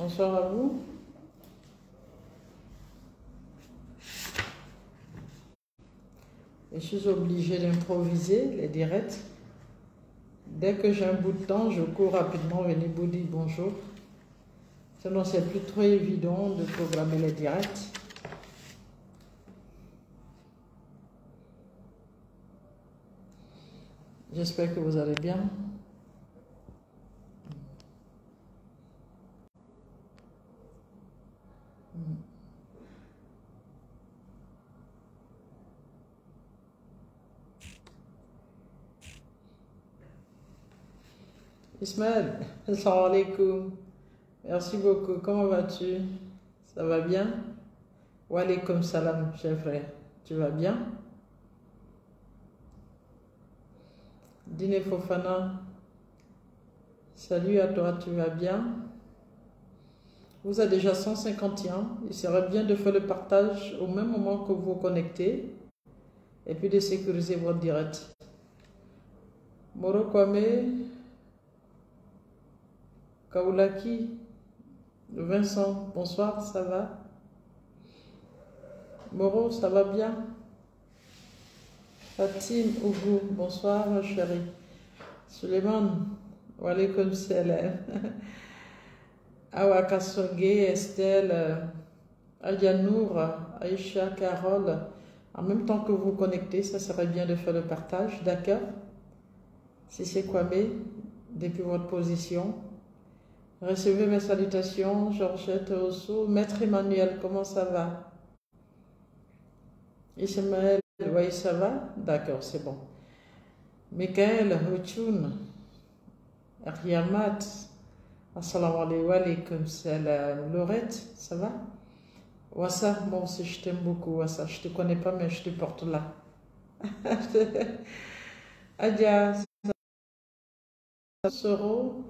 Bonsoir à vous. Je suis obligée d'improviser les directs. Dès que j'ai un bout de temps, je cours rapidement venir vous dire bonjour. Sinon, c'est plus trop évident de programmer les directs. J'espère que vous allez bien. Ismaël, salam alaikum. Merci beaucoup. Comment vas-tu? Ça va bien? Wa alaikum salam, cher frère. Tu vas bien? Dine Fofana, salut à toi, tu vas bien? Vous êtes déjà 151. Il serait bien de faire le partage au même moment que vous vous connectez et puis de sécuriser votre direct. Moro Kwame, Kaoulaki, Vincent, bonsoir, ça va? Moro, ça va bien? Fatim Ougou, bonsoir chérie. Suleiman, wa alaikum salam. Awa Kassongue, Estelle, Ayanour, Aïcha, Carole. En même temps que vous vous connectez, ça serait bien de faire le partage, d'accord? Si c'est Kwame, depuis votre position. Recevez mes salutations, Georgette Osso. Maître Emmanuel, comment ça va? Ismaël, oui, ça va? D'accord, c'est bon. Michael, Huchun, Riamat, assalamu alaikum, salam. Laurette, ça va? Wassa, moi aussi je t'aime beaucoup, Wassa. Je te connais pas, mais je te porte là. Adia, Soro,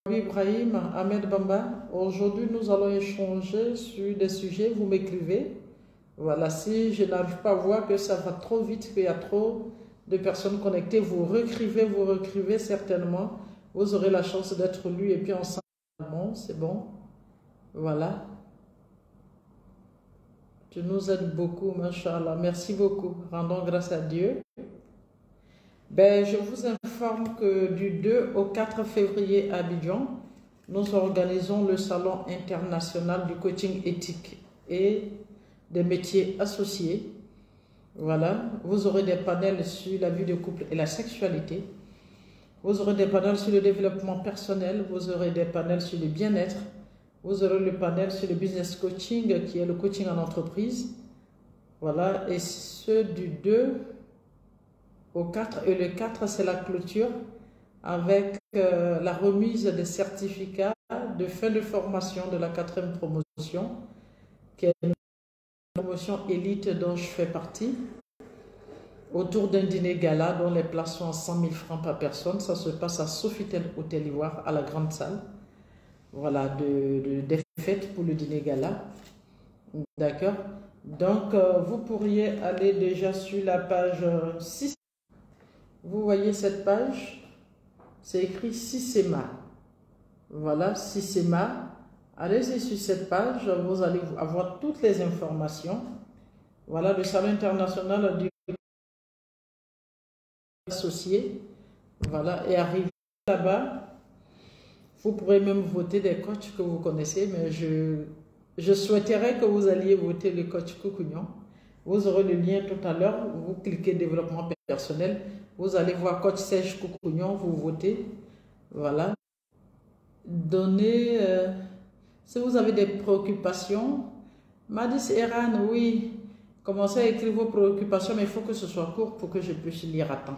Ibrahim, Ahmed Bamba. Aujourd'hui, nous allons échanger sur des sujets. Vous m'écrivez. Voilà, si je n'arrive pas à voir que ça va trop vite, qu'il y a trop de personnes connectées, vous réécrivez certainement. Vous aurez la chance d'être lu et puis ensemble. Bon, c'est bon. Voilà. Tu nous aides beaucoup, Masha'Allah. Merci beaucoup. Rendons grâce à Dieu. Ben, je vous informe que du 2 au 4 février à Abidjan, nous organisons le Salon international du coaching éthique et des métiers associés. Voilà, vous aurez des panels sur la vie de couple et la sexualité. Vous aurez des panels sur le développement personnel. Vous aurez des panels sur le bien-être. Vous aurez le panel sur le business coaching, qui est le coaching en entreprise. Voilà, et ce du 2 au 4. Et le 4, c'est la clôture avec la remise des certificats de fin de formation de la 4e promotion, qui est une promotion élite dont je fais partie, autour d'un dîner gala dont les places sont à 100 000 francs par personne. Ça se passe à Sofitel Hôtel Ivoire, à la grande salle. Voilà, des fêtes pour le dîner gala. D'accord. Donc, vous pourriez aller déjà sur la page 6. Vous voyez cette page? C'est écrit Sisema. Voilà, Sisema. Allez-y sur cette page, vous allez avoir toutes les informations. Voilà, le Salon international du associé. Voilà, et arrivé là-bas, vous pourrez même voter des coachs que vous connaissez, mais je souhaiterais que vous alliez voter le coach Coucougnon. Vous aurez le lien tout à l'heure, vous cliquez développement personnel, vous allez voir coach Serge Coucougnon, vous votez. Voilà. Donnez, si vous avez des préoccupations, Madis Eran, oui, commencez à écrire vos préoccupations, mais il faut que ce soit court pour que je puisse lire à temps.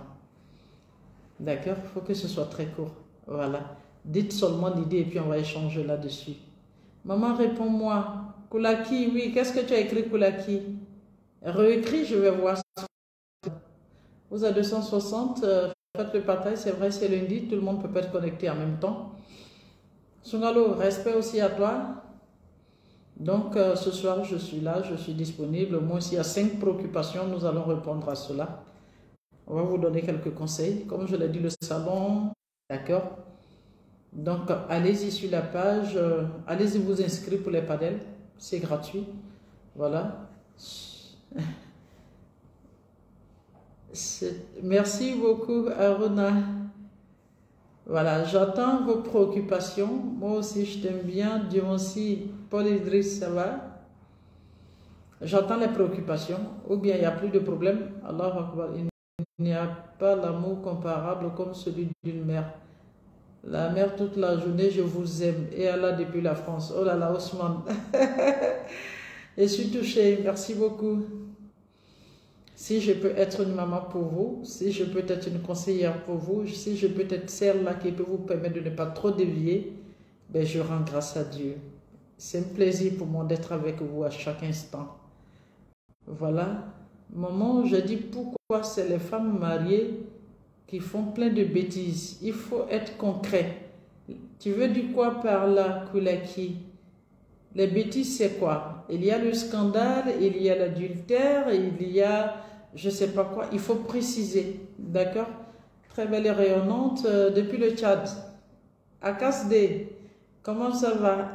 D'accord? Il faut que ce soit très court. Voilà. Dites seulement l'idée et puis on va échanger là-dessus. Maman, réponds-moi. Koulaki, oui, qu'est-ce que tu as écrit, Koulaki? Réécris, je vais voir. Vous êtes 260, faites le partage, c'est vrai, c'est lundi, tout le monde peut pas être connecté en même temps. Sungalo, respect aussi à toi. Donc, ce soir, je suis là, je suis disponible. Moi, s'il y a 5 préoccupations, nous allons répondre à cela. On va vous donner quelques conseils. Comme je l'ai dit, le salon, d'accord. Donc, allez-y sur la page, allez-y vous inscrire pour les panels, c'est gratuit. Voilà. Merci beaucoup, Aruna. Voilà, j'entends vos préoccupations. Moi aussi, je t'aime bien. Dieu aussi, Paul Idriss, ça va? J'entends les préoccupations. Ou bien il n'y a plus de problème. Allahu Akbar. Il n'y a pas l'amour comparable comme celui d'une mère. La mère, toute la journée, je vous aime. Et Allah depuis la France. Oh là là, Ousmane. Je suis touchée. Merci beaucoup. Si je peux être une maman pour vous, si je peux être une conseillère pour vous, si je peux être celle-là qui peut vous permettre de ne pas trop dévier, ben je rends grâce à Dieu. C'est un plaisir pour moi d'être avec vous à chaque instant. Voilà. Maman, je dis pourquoi c'est les femmes mariées qui font plein de bêtises. Il faut être concret. Tu veux dire quoi par là, Koulaki? Les bêtises, c'est quoi? Il y a le scandale, il y a l'adultère, il y a je ne sais pas quoi. Il faut préciser. D'accord? Très belle et rayonnante depuis le Tchad. Akasde, comment ça va?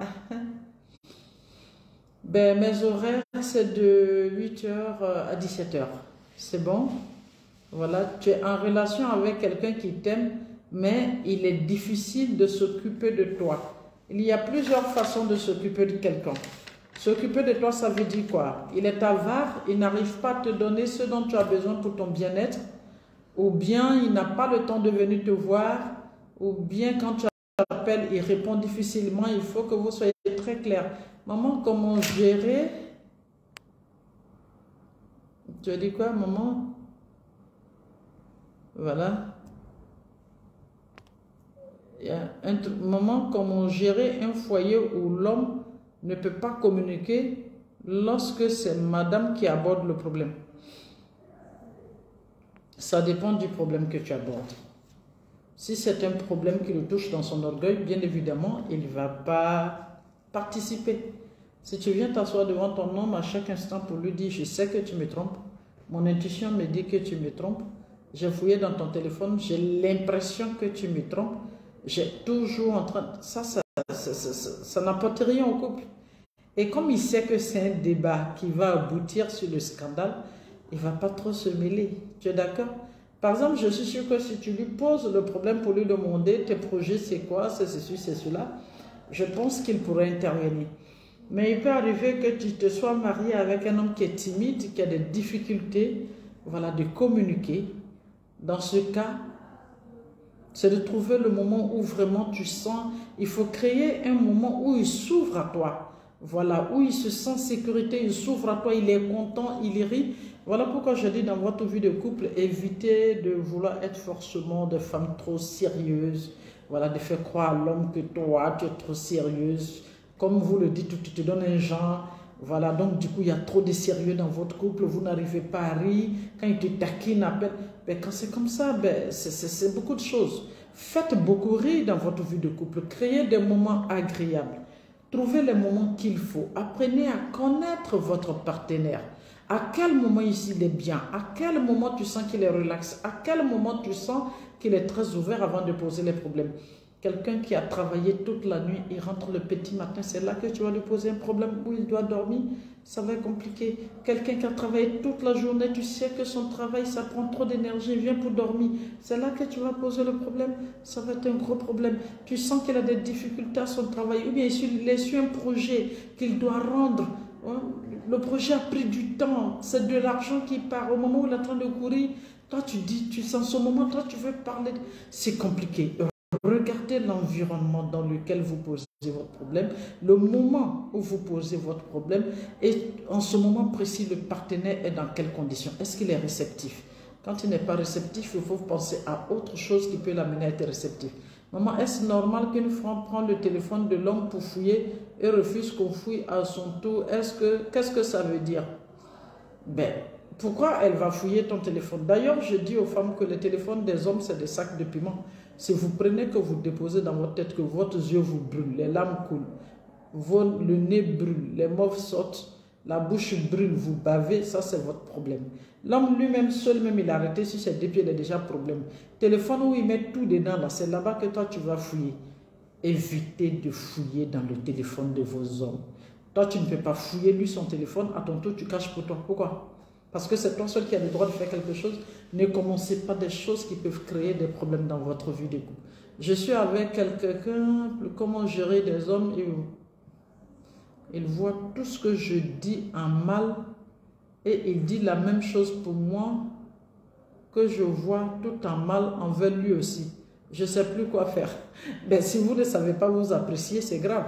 Ben, mes horaires, c'est de 8h à 17h. C'est bon? Voilà, tu es en relation avec quelqu'un qui t'aime, mais il est difficile de s'occuper de toi. Il y a plusieurs façons de s'occuper de quelqu'un. S'occuper de toi, ça veut dire quoi? Il est avare, il n'arrive pas à te donner ce dont tu as besoin pour ton bien-être, ou bien il n'a pas le temps de venir te voir, ou bien quand tu appelles, il répond difficilement. Il faut que vous soyez très clair. Maman, comment gérer? Tu as dit quoi, maman? Voilà. Il y a un moment, comment gérer un foyer où l'homme ne peut pas communiquer lorsque c'est madame qui aborde le problème. Ça dépend du problème que tu abordes. Si c'est un problème qui le touche dans son orgueil, bien évidemment, il ne va pas participer. Si tu viens t'asseoir devant ton homme à chaque instant pour lui dire « Je sais que tu me trompes, mon intuition me dit que tu me trompes, j'ai fouillé dans ton téléphone, j'ai l'impression que tu me trompes, j'ai toujours en train... » Ça n'apporte rien au couple. Et comme il sait que c'est un débat qui va aboutir sur le scandale, il ne va pas trop se mêler. Tu es d'accord? Par exemple, je suis sûr que si tu lui poses le problème pour lui demander tes projets, c'est quoi, c'est ceci, c'est cela, je pense qu'il pourrait intervenir. Mais il peut arriver que tu te sois marié avec un homme qui est timide, qui a des difficultés, voilà, de communiquer. Dans ce cas, c'est de trouver le moment où vraiment tu sens, il faut créer un moment où il s'ouvre à toi. Voilà, où il se sent en sécurité, il s'ouvre à toi, il est content, il rit. Voilà pourquoi je dis dans votre vie de couple, évitez de vouloir être forcément de femme trop sérieuse. Voilà, de faire croire à l'homme que toi, tu es trop sérieuse. Comme vous le dites, tu te donnes un genre. Voilà, donc du coup, il y a trop de sérieux dans votre couple, vous n'arrivez pas à rire. Quand il te taquine à peine, ben, quand c'est comme ça, ben, c'est beaucoup de choses. Faites beaucoup rire dans votre vie de couple, créez des moments agréables. Trouvez les moments qu'il faut. Apprenez à connaître votre partenaire. À quel moment il est bien? À quel moment tu sens qu'il est relax? À quel moment tu sens qu'il est très ouvert avant de poser les problèmes? Quelqu'un qui a travaillé toute la nuit, il rentre le petit matin, c'est là que tu vas lui poser un problème où il doit dormir, ça va être compliqué. Quelqu'un qui a travaillé toute la journée, tu sais que son travail, ça prend trop d'énergie, il vient pour dormir, c'est là que tu vas poser le problème, ça va être un gros problème. Tu sens qu'il a des difficultés à son travail, ou bien il est sur un projet qu'il doit rendre. Le projet a pris du temps, c'est de l'argent qui part au moment où il est en train de courir. Toi, tu dis, tu sens ce moment, toi, tu veux parler. C'est compliqué. Regardez l'environnement dans lequel vous posez votre problème, le moment où vous posez votre problème et en ce moment précis, le partenaire est dans quelles conditions? Est-ce qu'il est réceptif? Quand il n'est pas réceptif, il faut penser à autre chose qui peut l'amener à être réceptif. Maman, est-ce normal qu'une femme prenne le téléphone de l'homme pour fouiller et refuse qu'on fouille à son tour? Qu'est-ce que ça veut dire? Ben, pourquoi elle va fouiller ton téléphone? D'ailleurs, je dis aux femmes que les téléphones des hommes, c'est des sacs de piment. Si vous prenez, que vous déposez dans votre tête, que votre yeux vous brûlent, les larmes coulent, le nez brûle, les mauves sortent, la bouche brûle, vous bavez, ça c'est votre problème. L'homme lui-même, seul même, il a arrêté sur ses deux pieds, il a déjà problème. Téléphone où il met tout dedans, là, c'est là-bas que toi tu vas fouiller. évitez de fouiller dans le téléphone de vos hommes. Toi, tu ne peux pas fouiller lui son téléphone, à ton tour, tu caches pour toi. Pourquoi? Parce que c'est toi seul qui a le droit de faire quelque chose. Ne commencez pas des choses qui peuvent créer des problèmes dans votre vie de couple. Je suis avec quelqu'un, comment gérer des hommes, et il voit tout ce que je dis en mal et il dit la même chose pour moi que je vois tout en mal envers lui aussi. Je ne sais plus quoi faire. Ben, si vous ne savez pas vous apprécier, c'est grave.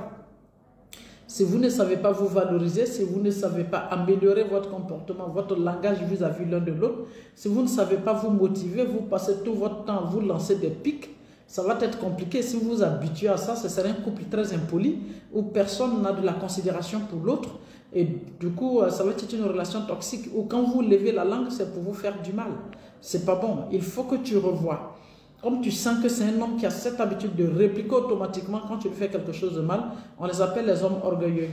Si vous ne savez pas vous valoriser, si vous ne savez pas améliorer votre comportement, votre langage vis-à-vis l'un de l'autre, si vous ne savez pas vous motiver, vous passez tout votre temps à vous lancer des pics, ça va être compliqué. Si vous vous habituez à ça, ce serait un couple très impoli où personne n'a de la considération pour l'autre. Et du coup, ça va être une relation toxique où quand vous levez la langue, c'est pour vous faire du mal. C'est pas bon. Il faut que tu revoies. Comme tu sens que c'est un homme qui a cette habitude de répliquer automatiquement quand tu lui fais quelque chose de mal, on les appelle les hommes orgueilleux.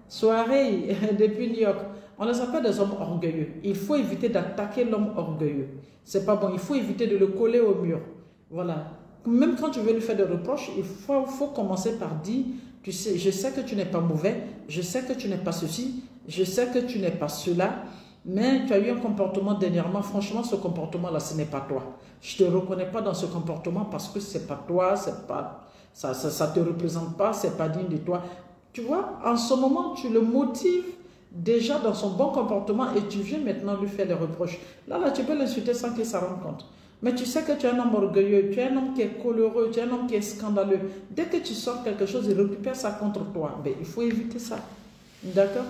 Soirée depuis New York, on les appelle des hommes orgueilleux. Il faut éviter d'attaquer l'homme orgueilleux. C'est pas bon, il faut éviter de le coller au mur. Voilà. Même quand tu veux lui faire des reproches, il faut commencer par dire, tu sais, je sais que tu n'es pas mauvais, je sais que tu n'es pas ceci, je sais que tu n'es pas cela, mais tu as eu un comportement dernièrement, franchement, ce comportement-là, ce n'est pas toi. Je ne te reconnais pas dans ce comportement parce que ce n'est pas toi, ça ne te représente pas, ce n'est pas digne de toi. Tu vois, en ce moment, tu le motives déjà dans son bon comportement et tu viens maintenant lui faire des reproches. Là, tu peux l'insulter sans qu'il s'en rende compte. Mais tu sais que tu es un homme orgueilleux, tu es un homme qui est coléreux, tu es un homme qui est scandaleux. Dès que tu sors quelque chose, il récupère ça contre toi. Ben, il faut éviter ça. D'accord?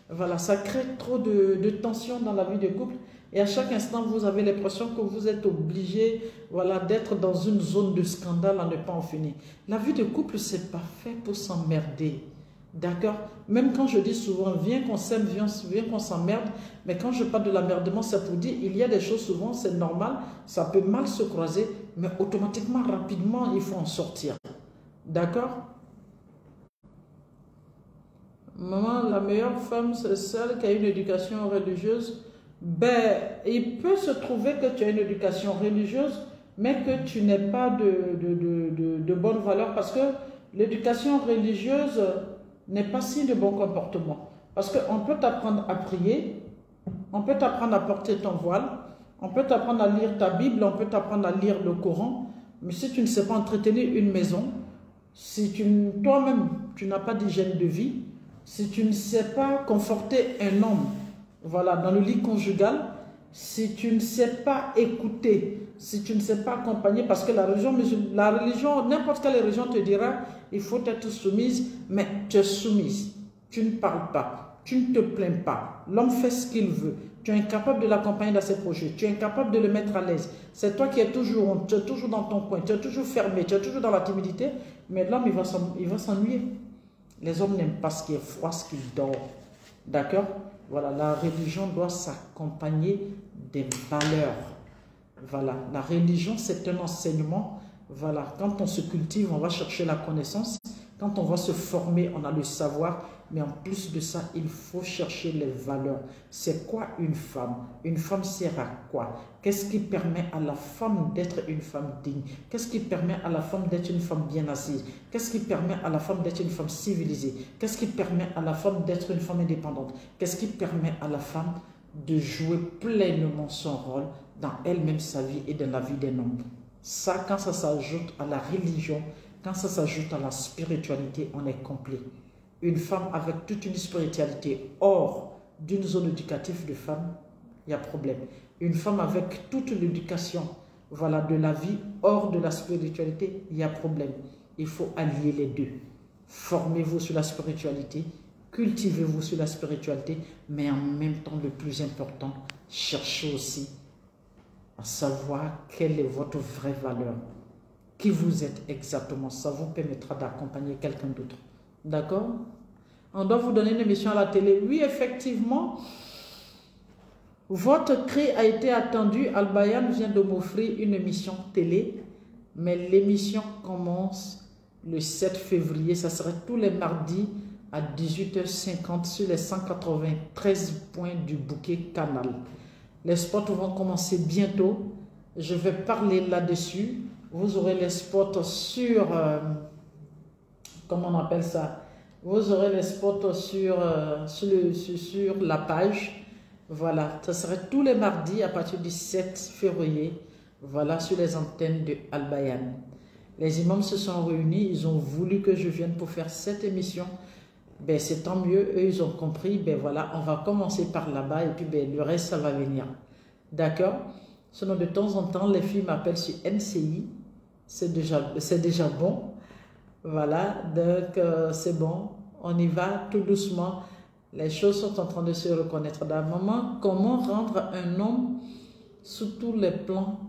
Voilà, ça crée trop de tension dans la vie de couple. Et à chaque instant, vous avez l'impression que vous êtes obligé, voilà, d'être dans une zone de scandale à ne pas en finir. La vie de couple, c'est pas fait pour s'emmerder. D'accord? Même quand je dis souvent, viens qu'on s'aime, viens qu'on s'emmerde, mais quand je parle de l'emmerdement, c'est pour dire, il y a des choses souvent, c'est normal, ça peut mal se croiser, mais automatiquement, rapidement, il faut en sortir. D'accord? Maman, la meilleure femme, c'est celle qui a une éducation religieuse. Ben, il peut se trouver que tu as une éducation religieuse, mais que tu n'aies pas de bonnes valeurs, parce que l'éducation religieuse n'est pas signe de bon comportement. Parce qu'on peut t'apprendre à prier, on peut t'apprendre à porter ton voile, on peut t'apprendre à lire ta Bible, on peut t'apprendre à lire le Coran, mais si tu ne sais pas entretenir une maison, si toi-même, tu n'as pas d'hygiène de vie, si tu ne sais pas conforter un homme, voilà, dans le lit conjugal, si tu ne sais pas écouter, si tu ne sais pas accompagner, parce que la religion, n'importe quelle religion te dira, il faut être soumise, mais tu es soumise, tu ne parles pas, tu ne te plains pas, l'homme fait ce qu'il veut, tu es incapable de l'accompagner dans ses projets, tu es incapable de le mettre à l'aise, c'est toi qui es toujours, tu es toujours dans ton coin, tu es toujours fermé, tu es toujours dans la timidité, mais l'homme, il va s'ennuyer. Les hommes n'aiment pas ce qui est froid, ce qui dort. D'accord? Voilà, la religion doit s'accompagner des valeurs. Voilà, la religion, c'est un enseignement. Voilà, quand on se cultive, on va chercher la connaissance. Quand on va se former, on a le savoir. Mais en plus de ça, il faut chercher les valeurs. C'est quoi une femme? Une femme sert à quoi? Qu'est-ce qui permet à la femme d'être une femme digne? Qu'est-ce qui permet à la femme d'être une femme bien assise? Qu'est-ce qui permet à la femme d'être une femme civilisée? Qu'est-ce qui permet à la femme d'être une femme indépendante? Qu'est-ce qui permet à la femme de jouer pleinement son rôle dans elle-même, sa vie et dans la vie d'un homme? Ça, quand ça s'ajoute à la religion, quand ça s'ajoute à la spiritualité, on est complet. Une femme avec toute une spiritualité hors d'une zone éducative de femme, il y a problème. Une femme avec toute l'éducation, voilà, de la vie hors de la spiritualité, il y a problème. Il faut allier les deux. Formez-vous sur la spiritualité, cultivez-vous sur la spiritualité, mais en même temps, le plus important, cherchez aussi à savoir quelle est votre vraie valeur. Qui vous êtes exactement, ça vous permettra d'accompagner quelqu'un d'autre. D'accord? On doit vous donner une émission à la télé. Oui, effectivement, votre cri a été attendu. Al-Bayan vient de m'offrir une émission télé, mais l'émission commence le 7 février. Ça serait tous les mardis à 18h50 sur les 193 points du bouquet Canal. Les spots vont commencer bientôt. Je vais parler là-dessus. Vous aurez les spots sur, comment on appelle ça? Vous aurez les spots sur la page. Voilà, ça serait tous les mardis à partir du 7 février. Voilà, sur les antennes de Al Bayan. Les imams se sont réunis, ils ont voulu que je vienne pour faire cette émission. Ben, c'est tant mieux, eux ils ont compris, ben voilà, on va commencer par là-bas et puis ben, le reste ça va venir. D'accord? Sinon de temps en temps, les filles m'appellent sur NCI, c'est déjà bon. Voilà, donc c'est bon, on y va tout doucement. Les choses sont en train de se reconnaître. D'un moment, comment rendre un homme sous tous les plans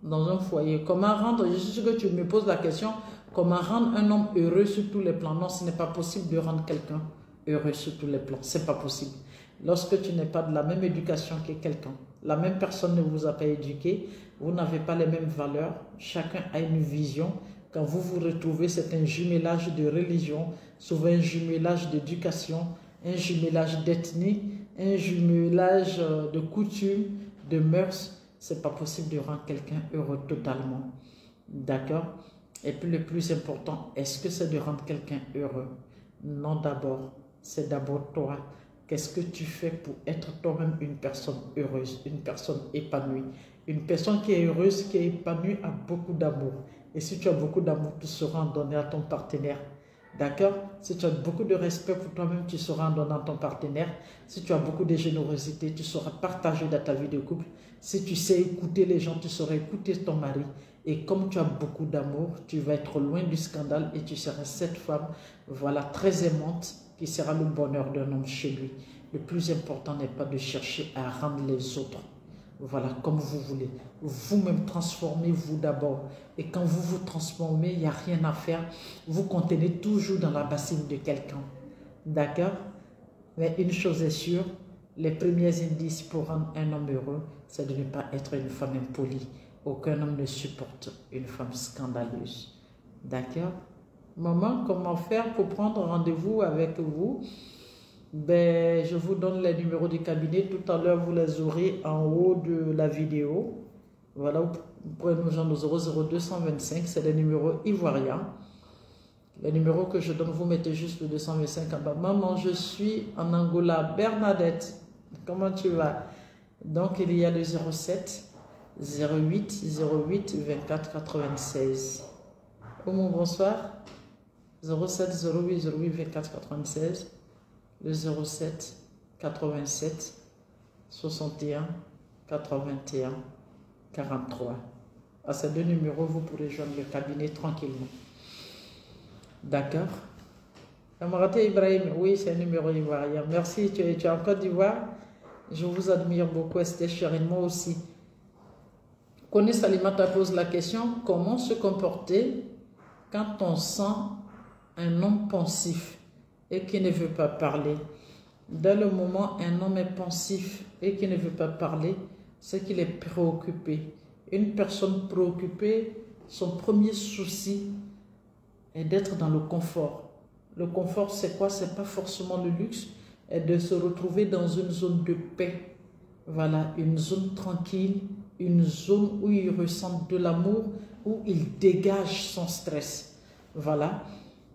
dans un foyer? Comment rendre, je suis sûr que tu me poses la question, comment rendre un homme heureux sur tous les plans? Non, ce n'est pas possible de rendre quelqu'un heureux sur tous les plans. Ce n'est pas possible. Lorsque tu n'es pas de la même éducation que quelqu'un, la même personne ne vous a pas éduqué, vous n'avez pas les mêmes valeurs, chacun a une vision. Quand vous vous retrouvez, c'est un jumelage de religion, souvent un jumelage d'éducation, un jumelage d'ethnie, un jumelage de coutumes, de mœurs. C'est pas possible de rendre quelqu'un heureux totalement. D'accord? Et puis le plus important, est-ce que c'est de rendre quelqu'un heureux? Non, d'abord, c'est d'abord toi. Qu'est-ce que tu fais pour être toi-même une personne heureuse, une personne épanouie? Une personne qui est heureuse, qui est épanouie, a beaucoup d'amour. Et si tu as beaucoup d'amour, tu sauras en donner à ton partenaire. D'accord? Si tu as beaucoup de respect pour toi-même, tu sauras en donner à ton partenaire. Si tu as beaucoup de générosité, tu sauras partager dans ta vie de couple. Si tu sais écouter les gens, tu sauras écouter ton mari. Et comme tu as beaucoup d'amour, tu vas être loin du scandale et tu seras cette femme, voilà, très aimante, qui sera le bonheur d'un homme chez lui. Le plus important n'est pas de chercher à rendre les autres, voilà, comme vous voulez. Vous-même, transformez-vous d'abord. Et quand vous vous transformez, il n'y a rien à faire. Vous contenez toujours dans la bassine de quelqu'un. D'accord? Mais une chose est sûre, les premiers indices pour rendre un homme heureux, c'est de ne pas être une femme impolie. Aucun homme ne supporte une femme scandaleuse. D'accord? Maman, comment faire pour prendre rendez-vous avec vous? Ben, je vous donne les numéros du cabinet. Tout à l'heure, vous les aurez en haut de la vidéo. Voilà, vous pouvez nous joindre au 00225, c'est les numéros ivoiriens. Les numéros que je donne, vous mettez juste le 225 en bas. Maman, je suis en Angola. Bernadette, comment tu vas? Donc, il y a le 07 08 08 24 96. Oh mon bonsoir. 07 08 08 24 96. Le 07 87 61 81 43. À ces deux numéros, vous pourrez joindre le cabinet tranquillement. D'accord? Amaraté Ibrahim, oui, c'est un numéro ivoirien. Merci, tu es en Côte d'Ivoire. Je vous admire beaucoup, Esther Chérine, moi aussi. Kone Salimata pose la question, comment se comporter quand on sent un homme pensif et qui ne veut pas parler? Dès le moment où un homme est pensif et qui ne veut pas parler, c'est qu'il est préoccupé. Une personne préoccupée, son premier souci est d'être dans le confort. Le confort, c'est quoi? C'est pas forcément le luxe, et de se retrouver dans une zone de paix. Voilà, une zone tranquille, une zone où il ressent de l'amour, où il dégage son stress. Voilà.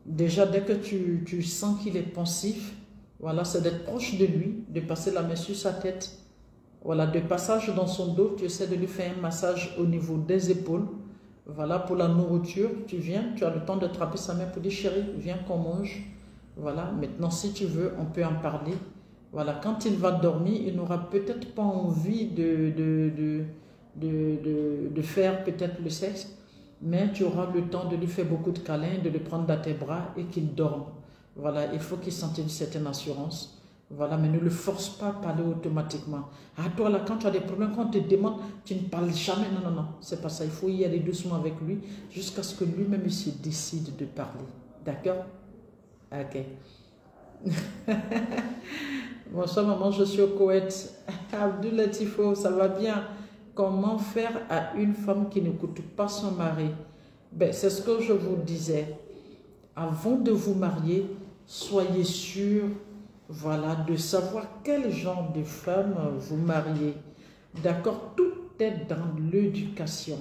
Déjà, dès que tu sens qu'il est pensif, voilà, c'est d'être proche de lui, de passer la main sur sa tête. Voilà, de passage dans son dos, tu essaies de lui faire un massage au niveau des épaules. Voilà, pour la nourriture, tu viens, tu as le temps de trapper sa main pour dire chérie, viens qu'on mange. Voilà, maintenant si tu veux, on peut en parler. Voilà, quand il va dormir, il n'aura peut-être pas envie de faire peut-être le sexe, mais tu auras le temps de lui faire beaucoup de câlins, de le prendre dans tes bras et qu'il dorme. Voilà, il faut qu'il sente une certaine assurance. Voilà, mais ne le force pas à parler automatiquement. Ah, toi là, quand tu as des problèmes, quand on te demande, tu ne parles jamais. Non, non, non, c'est pas ça. Il faut y aller doucement avec lui jusqu'à ce que lui-même se décide de parler. D'accord? Ok. Bonsoir maman, je suis au Koweït. Abdul Latifo, ça va bien? Comment faire à une femme qui n'écoute pas son mari? Ben, c'est ce que je vous disais. Avant de vous marier, soyez sûr, voilà, de savoir quel genre de femme vous mariez. D'accord? Tout est dans l'éducation.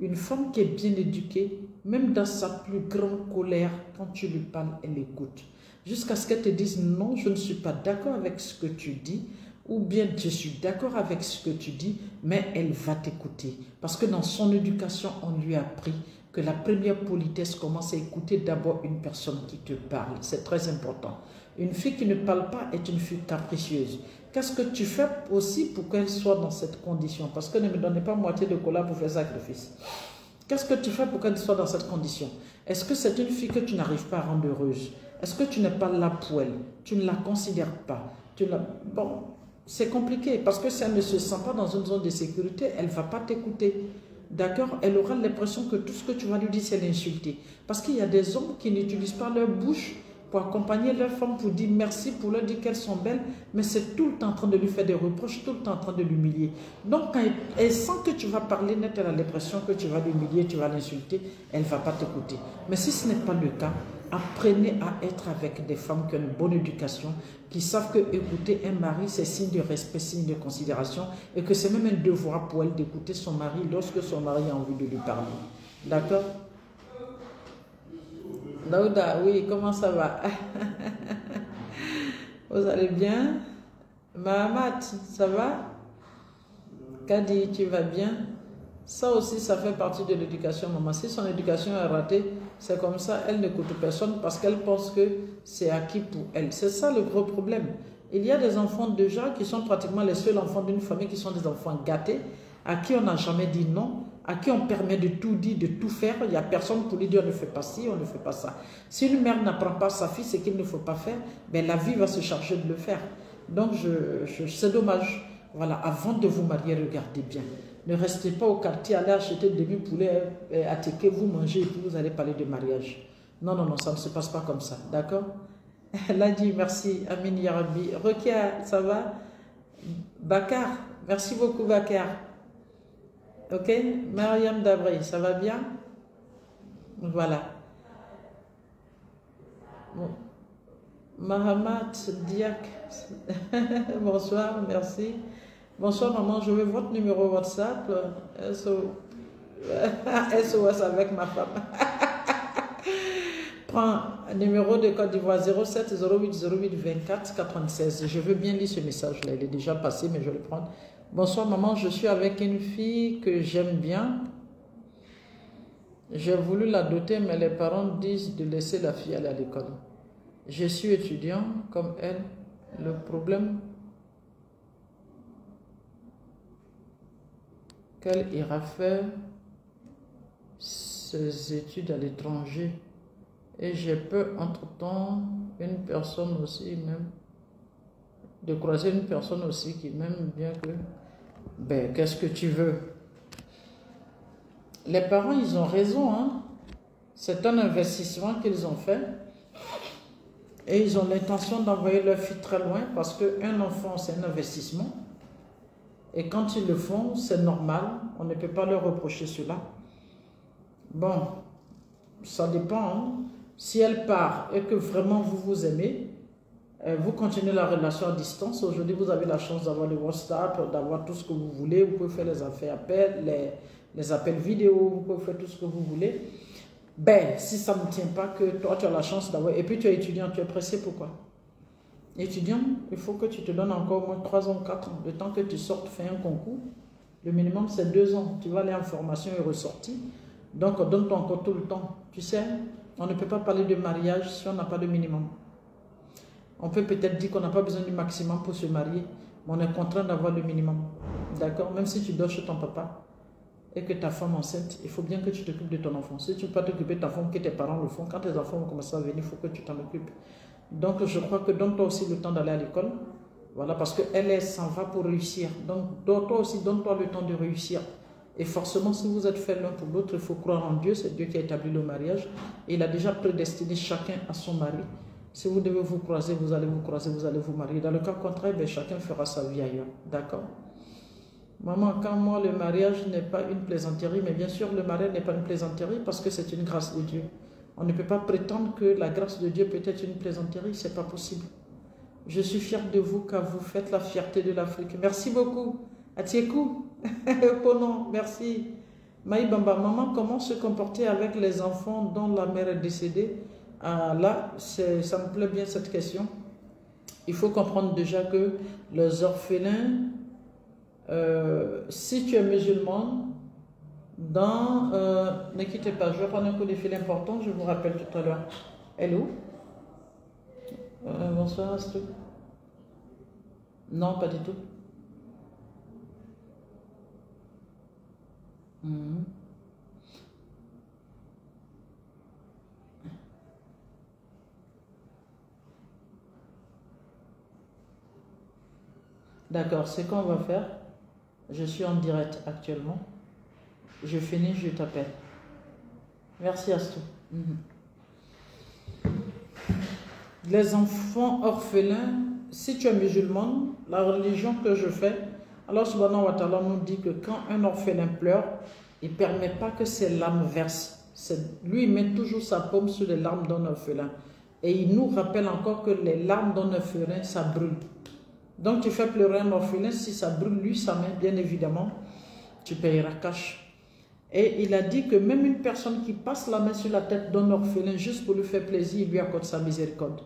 Une femme qui est bien éduquée, même dans sa plus grande colère, quand tu lui parles, elle écoute. Jusqu'à ce qu'elle te dise non, je ne suis pas d'accord avec ce que tu dis, ou bien je suis d'accord avec ce que tu dis, mais elle va t'écouter. Parce que dans son éducation, on lui a appris que la première politesse commence à écouter d'abord une personne qui te parle. C'est très important. Une fille qui ne parle pas est une fille capricieuse. Qu'est-ce que tu fais aussi pour qu'elle soit dans cette condition? Parce que ne me donnez pas moitié de cola pour faire sacrifice. Qu'est-ce que tu fais pour qu'elle soit dans cette condition? Est-ce que c'est une fille que tu n'arrives pas à rendre heureuse? Est-ce que tu n'es pas là pour elle? Tu ne la considères pas? Bon, c'est compliqué parce que si elle ne se sent pas dans une zone de sécurité, elle ne va pas t'écouter. D'accord? Elle aura l'impression que tout ce que tu vas lui dire, c'est l'insulter. Parce qu'il y a des hommes qui n'utilisent pas leur bouche pour accompagner leur femme, pour dire merci, pour leur dire qu'elles sont belles, mais c'est tout le temps en train de lui faire des reproches, tout le temps en train de l'humilier. Donc, quand elle sent que tu vas parler net, elle a l'impression que tu vas l'humilier, tu vas l'insulter, elle ne va pas t'écouter. Mais si ce n'est pas le cas, apprenez à être avec des femmes qui ont une bonne éducation, qui savent que écouter un mari, c'est signe de respect, signe de considération, et que c'est même un devoir pour elle d'écouter son mari lorsque son mari a envie de lui parler. D'accord? Daouda, oui, comment ça va? Vous allez bien? Mahamat, ça va? Kadi, tu vas bien? Ça aussi, ça fait partie de l'éducation, maman. Si son éducation est ratée, c'est comme ça, elle n'écoute personne parce qu'elle pense que c'est acquis pour elle. C'est ça le gros problème. Il y a des enfants déjà qui sont pratiquement les seuls enfants d'une famille qui sont des enfants gâtés, à qui on n'a jamais dit non, à qui on permet de tout dire, de tout faire. Il n'y a personne pour lui dire on ne fait pas ci, on ne fait pas ça. Si une mère n'apprend pas à sa fille ce qu'il ne faut pas faire, ben la vie va se charger de le faire. Donc c'est dommage. Voilà, avant de vous marier, regardez bien. Ne restez pas au quartier, allez acheter demi-poulet, attaquer, vous mangez et puis vous allez parler de mariage. Non, non, non, ça ne se passe pas comme ça, d'accord? Elle a dit merci, Amin Yarabi. Rekia, ça va? Bakar, merci beaucoup Bakar. Ok? Mariam Dabri, ça va bien? Voilà. Bon. Mahamat Diak, bonsoir, merci. Bonsoir maman, je veux votre numéro WhatsApp. SOS avec ma femme. Prends un numéro de Côte d'Ivoire 07 08 08 24 96. Je veux bien lire ce message-là, il est déjà passé, mais je vais le prendre. Bonsoir maman, je suis avec une fille que j'aime bien. J'ai voulu la doter, mais les parents disent de laisser la fille aller à l'école. Je suis étudiant comme elle. Le problème qu'elle ira faire ses études à l'étranger. Et j'ai peur, entre-temps, une personne aussi, même, de croiser une personne aussi qui m'aime bien que, ben, qu'est-ce que tu veux? Les parents, ils ont raison, hein. C'est un investissement qu'ils ont fait. Et ils ont l'intention d'envoyer leur fille très loin parce qu'un enfant, c'est un investissement. Et quand ils le font, c'est normal. On ne peut pas leur reprocher cela. Bon, ça dépend. Hein. Si elle part et que vraiment vous vous aimez, vous continuez la relation à distance. Aujourd'hui, vous avez la chance d'avoir le WhatsApp, d'avoir tout ce que vous voulez. Vous pouvez faire les appels vidéo, vous pouvez faire tout ce que vous voulez. Ben, si ça ne tient pas que toi, tu as la chance d'avoir... Et puis, tu es étudiant, tu es pressé, pourquoi? Étudiant, il faut que tu te donnes encore au moins 3 ans, 4 ans. Le temps que tu sortes, fais un concours. Le minimum, c'est 2 ans. Tu vas aller en formation et ressortir. Donc, donne-toi encore tout le temps. Tu sais, on ne peut pas parler de mariage si on n'a pas de minimum. On peut peut-être dire qu'on n'a pas besoin du maximum pour se marier, mais on est contraint d'avoir le minimum. D'accord? Même si tu dors chez ton papa et que ta femme enceinte, il faut bien que tu t'occupes de ton enfant. Si tu ne peux pas t'occuper de ta femme, que tes parents le font, quand tes enfants vont commencer à venir, il faut que tu t'en occupes. Donc, je crois que donne-toi aussi le temps d'aller à l'école. Voilà, parce qu'elle s'en va pour réussir. Donc, toi aussi, donne-toi le temps de réussir. Et forcément, si vous êtes fait l'un pour l'autre, il faut croire en Dieu. C'est Dieu qui a établi le mariage. Et il a déjà prédestiné chacun à son mari. Si vous devez vous croiser, vous allez vous croiser, vous allez vous marier. Dans le cas contraire, ben, chacun fera sa vie ailleurs. D'accord? Maman, quand moi, le mariage n'est pas une plaisanterie, mais bien sûr, le mariage n'est pas une plaisanterie parce que c'est une grâce de Dieu. On ne peut pas prétendre que la grâce de Dieu peut être une plaisanterie, ce n'est pas possible. Je suis fière de vous car vous faites la fierté de l'Afrique. Merci beaucoup. Atiekou, Ponon, merci. Maïbamba, maman, comment se comporter avec les enfants dont la mère est décédée? Ah, là, ça me plaît bien cette question. Il faut comprendre déjà que les orphelins, si tu es musulman, ne quittez pas, je vais prendre un coup de fil important, je vous rappelle tout à l'heure. Hello? Bonsoir, Astou. Non, pas du tout. D'accord, c'est qu'on va faire. Je suis en direct actuellement. Je finis, je t'appelle. Merci Astou. Les enfants orphelins, si tu es musulman, la religion que je fais, Allah subhanahu wa ta'ala nous dit que quand un orphelin pleure, il ne permet pas que ses larmes versent. Lui, il met toujours sa paume sur les larmes d'un orphelin. Et il nous rappelle encore que les larmes d'un orphelin, ça brûle. Donc tu fais pleurer un orphelin, si ça brûle lui, sa main, bien évidemment, tu payeras cash. Et il a dit que même une personne qui passe la main sur la tête d'un orphelin juste pour lui faire plaisir, il lui accorde sa miséricorde.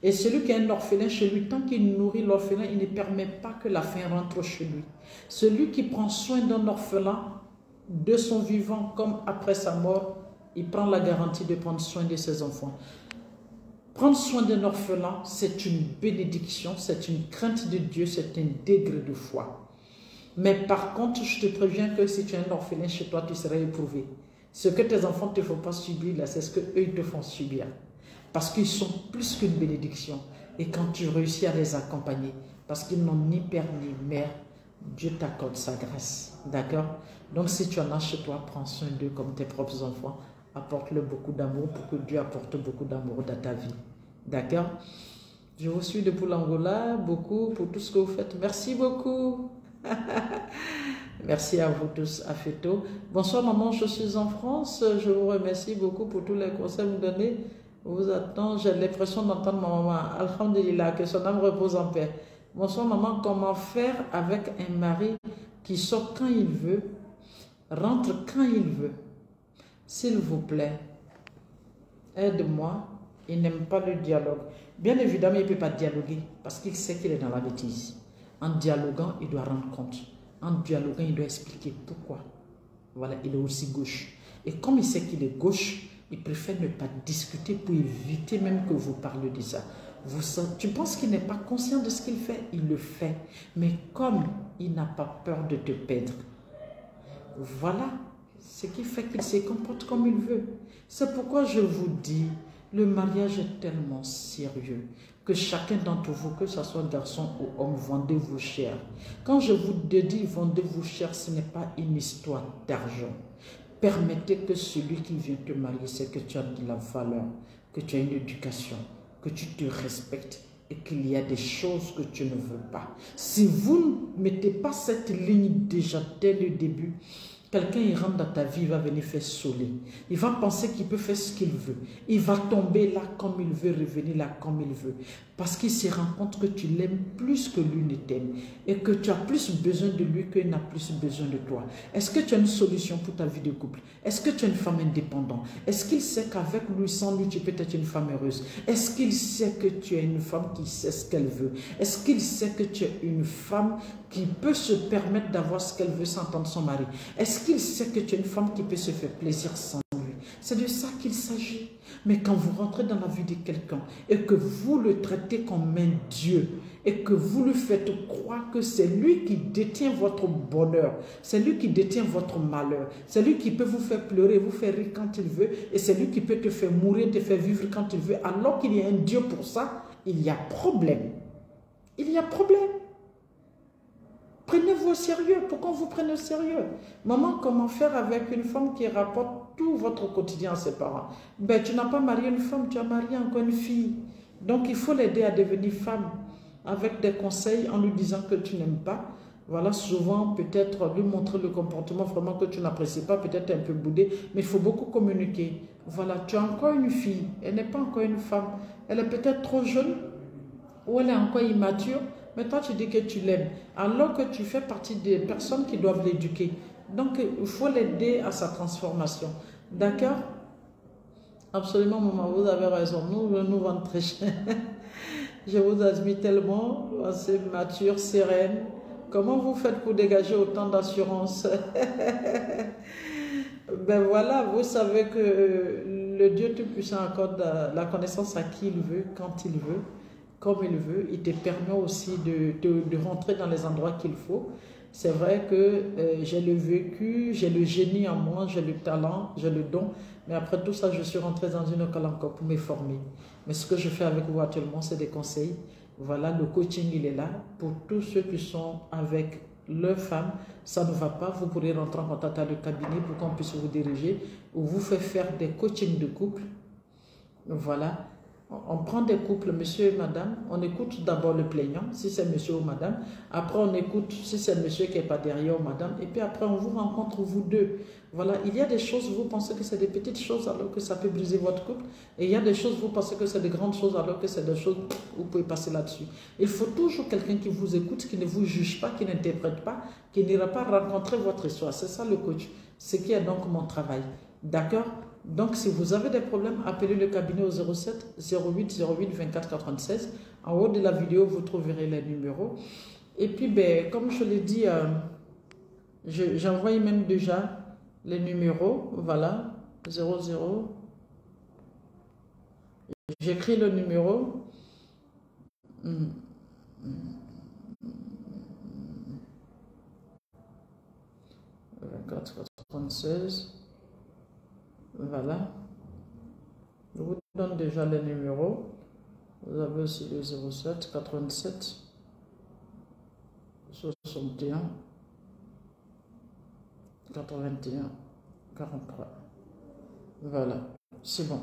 Et celui qui a un orphelin chez lui, tant qu'il nourrit l'orphelin, il ne permet pas que la faim rentre chez lui. Celui qui prend soin d'un orphelin, de son vivant comme après sa mort, il prend la garantie de prendre soin de ses enfants. Prendre soin d'un orphelin, c'est une bénédiction, c'est une crainte de Dieu, c'est un degré de foi. Mais par contre, je te préviens que si tu as un orphelin chez toi, tu seras éprouvé. Ce que tes enfants ne te font pas subir, là, c'est ce qu'eux, ils te font subir. Parce qu'ils sont plus qu'une bénédiction. Et quand tu réussis à les accompagner, parce qu'ils n'ont ni père ni mère, Dieu t'accorde sa grâce. D'accord? Donc si tu en as chez toi, prends soin d'eux comme tes propres enfants. Apporte-leur beaucoup d'amour pour que Dieu apporte beaucoup d'amour dans ta vie. D'accord? Je vous suis depuis l'Angola, beaucoup pour tout ce que vous faites. Merci beaucoup. Merci à vous tous, à Feto. Bonsoir maman, je suis en France. Je vous remercie beaucoup pour tous les conseils que vous donnez. Vous attends, j'ai l'impression d'entendre ma maman. Alhamdulillah, que son âme repose en paix. Bonsoir maman, comment faire avec un mari qui sort quand il veut, rentre quand il veut? S'il vous plaît, aide-moi. Il n'aime pas le dialogue. Bien évidemment, il ne peut pas dialoguer parce qu'il sait qu'il est dans la bêtise. En dialoguant, il doit rendre compte. En dialoguant, il doit expliquer pourquoi. Voilà, il est aussi gauche. Et comme il sait qu'il est gauche, il préfère ne pas discuter pour éviter même que vous parliez de ça. Tu penses qu'il n'est pas conscient de ce qu'il fait? Il le fait. Mais comme il n'a pas peur de te perdre, voilà ce qui fait qu'il se comporte comme il veut. C'est pourquoi je vous dis, le mariage est tellement sérieux que chacun d'entre vous, que ce soit garçon ou homme, vendez-vous cher. Quand je vous dis vendez-vous cher, ce n'est pas une histoire d'argent. Permettez que celui qui vient te marier, c'est que tu as de la valeur, que tu as une éducation, que tu te respectes et qu'il y a des choses que tu ne veux pas. Si vous ne mettez pas cette ligne déjà dès le début, quelqu'un il rentre dans ta vie, il va venir faire soler. Il va penser qu'il peut faire ce qu'il veut. Il va tomber là comme il veut, revenir là comme il veut. Parce qu'il se rend compte que tu l'aimes plus que lui ne t'aime. Et que tu as plus besoin de lui qu'il n'a plus besoin de toi. Est-ce que tu as une solution pour ta vie de couple? Est-ce que tu es une femme indépendante? Est-ce qu'il sait qu'avec lui, sans lui, tu peux être une femme heureuse? Est-ce qu'il sait que tu es une femme qui sait ce qu'elle veut? Est-ce qu'il sait que tu es une femme qui peut se permettre d'avoir ce qu'elle veut sans entendre son mari? Est-ce qu'il sait que tu es une femme qui peut se faire plaisir sans lui? C'est de ça qu'il s'agit. Mais quand vous rentrez dans la vie de quelqu'un et que vous le traitez comme un Dieu et que vous lui faites croire que c'est lui qui détient votre bonheur, c'est lui qui détient votre malheur, c'est lui qui peut vous faire pleurer, vous faire rire quand il veut et c'est lui qui peut te faire mourir, te faire vivre quand il veut, alors qu'il y a un Dieu pour ça, il y a problème. Il y a problème. Prenez-vous au sérieux. Pourquoi vous prenez au sérieux? Maman, comment faire avec une femme qui rapporte tout votre quotidien à ses parents? Ben, tu n'as pas marié une femme, tu as marié encore une fille. Donc, il faut l'aider à devenir femme avec des conseils en lui disant que tu n'aimes pas. Voilà, souvent, peut-être lui montrer le comportement vraiment que tu n'apprécies pas, peut-être un peu boudé, mais il faut beaucoup communiquer. Voilà, tu as encore une fille, elle n'est pas encore une femme. Elle est peut-être trop jeune ou elle est encore immature. Mais toi, tu dis que tu l'aimes, alors que tu fais partie des personnes qui doivent l'éduquer. Donc, il faut l'aider à sa transformation. D'accord? Absolument, maman, vous avez raison. Nous vendons très cher. Je vous admire tellement, assez mature, sereine. Comment vous faites pour dégager autant d'assurance? Ben voilà, vous savez que le Dieu Tout-Puissant accorde la connaissance à qui il veut, quand il veut, comme il veut. Il te permet aussi de rentrer dans les endroits qu'il faut. C'est vrai que j'ai le vécu, j'ai le génie en moi, j'ai le talent, j'ai le don. Mais après tout ça, je suis rentrée dans une école encore pour me former. Mais ce que je fais avec vous actuellement, c'est des conseils. Voilà, le coaching, il est là. Pour tous ceux qui sont avec leurs femmes, ça ne va pas, vous pourrez rentrer en contact avec le cabinet pour qu'on puisse vous diriger ou vous faire des coachings de couple. Voilà. On prend des couples, monsieur et madame, on écoute d'abord le plaignant, si c'est monsieur ou madame. Après, on écoute si c'est monsieur qui n'est pas derrière ou madame. Et puis après, on vous rencontre, vous deux. Voilà, il y a des choses, vous pensez que c'est des petites choses alors que ça peut briser votre couple. Et il y a des choses, vous pensez que c'est des grandes choses alors que c'est des choses, vous pouvez passer là-dessus. Il faut toujours quelqu'un qui vous écoute, qui ne vous juge pas, qui n'interprète pas, qui n'ira pas rencontrer votre histoire. C'est ça le coach. Ce qui est donc mon travail. D'accord? Donc, si vous avez des problèmes, appelez le cabinet au 07 08 08 24 96. En haut de la vidéo, vous trouverez les numéros. Et puis, ben, comme je l'ai dit, j'envoie même déjà les numéros. Voilà, 00. J'écris le numéro. 24 96. Voilà. Je vous donne déjà les numéros. Vous avez aussi le 07 87 61 81 43. Voilà. C'est bon.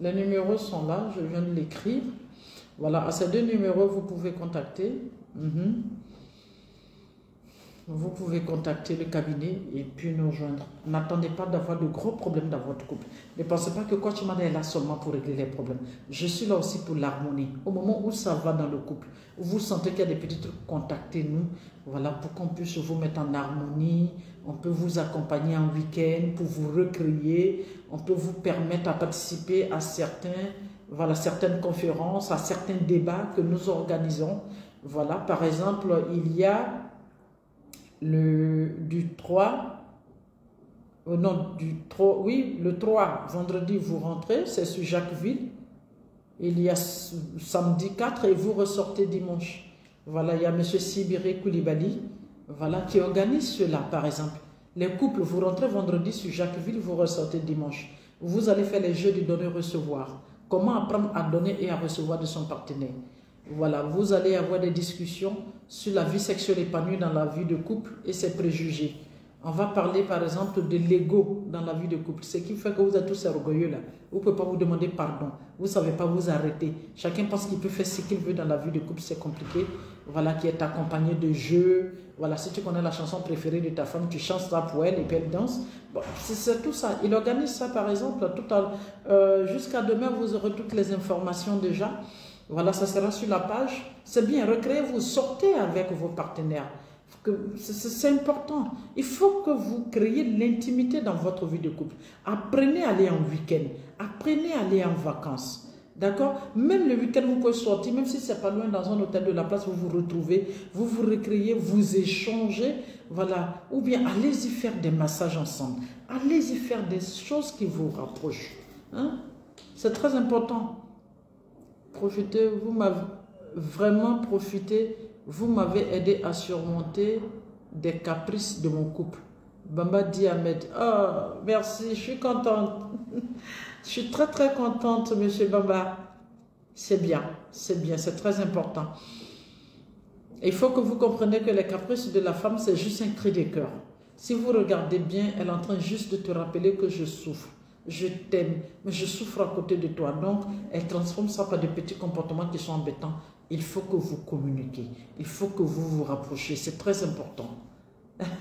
Les numéros sont là. Je viens de l'écrire. Voilà. À ces deux numéros, vous pouvez contacter. Vous pouvez contacter le cabinet et puis nous rejoindre. N'attendez pas d'avoir de gros problèmes dans votre couple. Ne pensez pas que Coach Mada est là seulement pour régler les problèmes. Je suis là aussi pour l'harmonie. Au moment où ça va dans le couple, vous sentez qu'il y a des petits trucs, contactez-nous. Voilà, pour qu'on puisse vous mettre en harmonie. On peut vous accompagner en week-end pour vous recréer. On peut vous permettre à participer à certaines conférences, à certains débats que nous organisons. Voilà, par exemple, il y a le 3, vendredi vous rentrez, c'est sur Jacquesville. Il y a samedi 4 et vous ressortez dimanche. Voilà, il y a M. Sibiré Koulibaly, voilà, qui organise cela, par exemple. Les couples, vous rentrez vendredi sur Jacquesville, vous ressortez dimanche. Vous allez faire les jeux du donner-recevoir. Comment apprendre à donner et à recevoir de son partenaire. Voilà, vous allez avoir des discussions sur la vie sexuelle épanouie dans la vie de couple et ses préjugés. On va parler par exemple de l'ego dans la vie de couple. Ce qui fait que vous êtes tous orgueilleux là. Vous ne pouvez pas vous demander pardon. Vous ne savez pas vous arrêter. Chacun pense qu'il peut faire ce qu'il veut dans la vie de couple. C'est compliqué. Voilà, qui est accompagné de jeux. Voilà, si tu connais la chanson préférée de ta femme, tu chantes ça pour elle et puis elle danse. Bon, c'est tout ça. Il organise ça par exemple. Jusqu'à demain, vous aurez toutes les informations déjà. Voilà, ça sera sur la page. C'est bien, recréez-vous, sortez avec vos partenaires. C'est important. Il faut que vous créiez l'intimité dans votre vie de couple. Apprenez à aller en week-end. Apprenez à aller en vacances. D'accord? Même le week-end, vous pouvez sortir, même si ce n'est pas loin, dans un hôtel de la place, vous vous retrouvez, vous vous recréez, vous échangez. Voilà. Ou bien, allez-y faire des massages ensemble. Allez-y faire des choses qui vous rapprochent. Hein? C'est très important. Profitez, vous m'avez vraiment profité, vous m'avez aidé à surmonter des caprices de mon couple. Bamba dit Ahmed, oh merci, je suis contente. Je suis très très contente, monsieur Bamba. C'est bien, c'est très important. Il faut que vous compreniez que les caprices de la femme, c'est juste un cri de cœur. Si vous regardez bien, elle est en train juste de te rappeler que je souffre. Je t'aime, mais je souffre à côté de toi. Donc, elle transforme ça par des petits comportements qui sont embêtants. Il faut que vous communiquiez. Il faut que vous vous rapprochiez. C'est très important.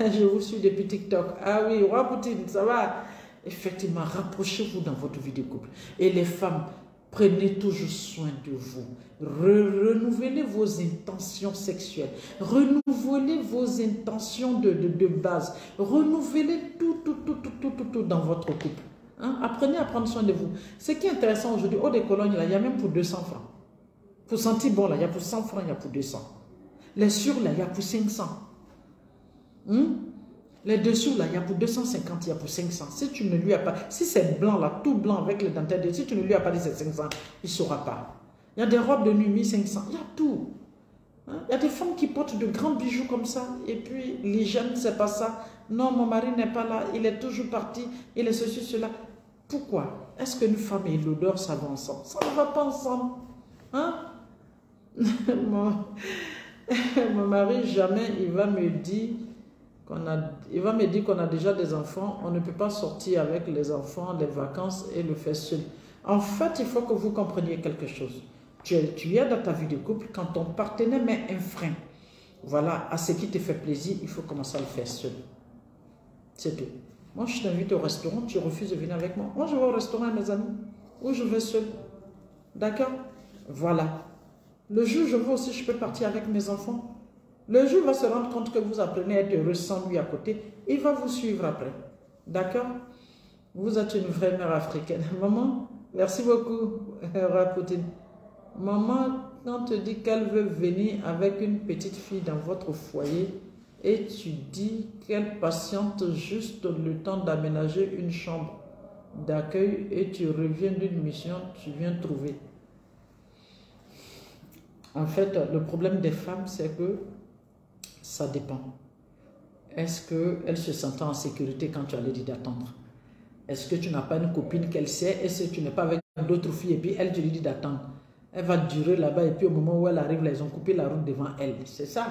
Je vous suis depuis TikTok. Ah oui, Roi Poutine, ça va. Effectivement, rapprochez-vous dans votre vie de couple. Et les femmes, Prenez toujours soin de vous. Renouvelez vos intentions sexuelles. Renouvelez vos intentions de base. Renouvelez tout dans votre couple. Hein? Apprenez à prendre soin de vous. Ce qui est intéressant aujourd'hui, au décolonne, il y a même pour 200 francs. Pour sentir bon, là, il y a pour 100 francs, il y a pour 200. Les sûrs, là, il y a pour 500. Les dessous, là, il y a pour 250, il y a pour 500. Si tu ne lui as pas, si c'est blanc, là, tout blanc avec les dentelles, si tu ne lui as pas dit c'est 500, il ne saura pas. Il y a des robes de nuit 1500, il y a tout. Hein? Il y a des femmes qui portent de grands bijoux comme ça, et puis l'hygiène, c'est pas ça. Non, mon mari n'est pas là, il est toujours parti, il est ceci, cela. Pourquoi? Est-ce qu'une femme et l'odeur, ça va ensemble? Ça ne va pas ensemble. Hein? Mon mari, jamais il va me dire qu'on a déjà des enfants, on ne peut pas sortir avec les enfants, les vacances et le faire seul. En fait, il faut que vous compreniez quelque chose. Tu es dans ta vie de couple, quand ton partenaire met un frein, voilà, à ce qui te fait plaisir, il faut commencer à le faire seul. C'est tout. Moi, je t'invite au restaurant, tu refuses de venir avec moi. Moi, je vais au restaurant, mes amis, ou je vais seul. D'accord? Voilà. Le jour, je veux aussi, je peux partir avec mes enfants. Le jour, il va se rendre compte que vous apprenez à être heureux sans lui à côté. Il va vous suivre après. D'accord? Vous êtes une vraie mère africaine. Maman, merci beaucoup, Raputine. Maman, quand te dit qu'elle veut venir avec une petite fille dans votre foyer et tu dis qu'elle patiente juste le temps d'aménager une chambre d'accueil et tu reviens d'une mission, tu viens trouver. En fait, le problème des femmes, c'est que ça dépend. Est-ce qu'elle se sent en sécurité quand tu as dit d'attendre? Est-ce que tu n'as pas une copine qu'elle sait? Est-ce que tu n'es pas avec d'autres filles et puis elle te dit d'attendre? Elle va durer là-bas et puis au moment où elle arrive, là, ils ont coupé la route devant elle. C'est ça.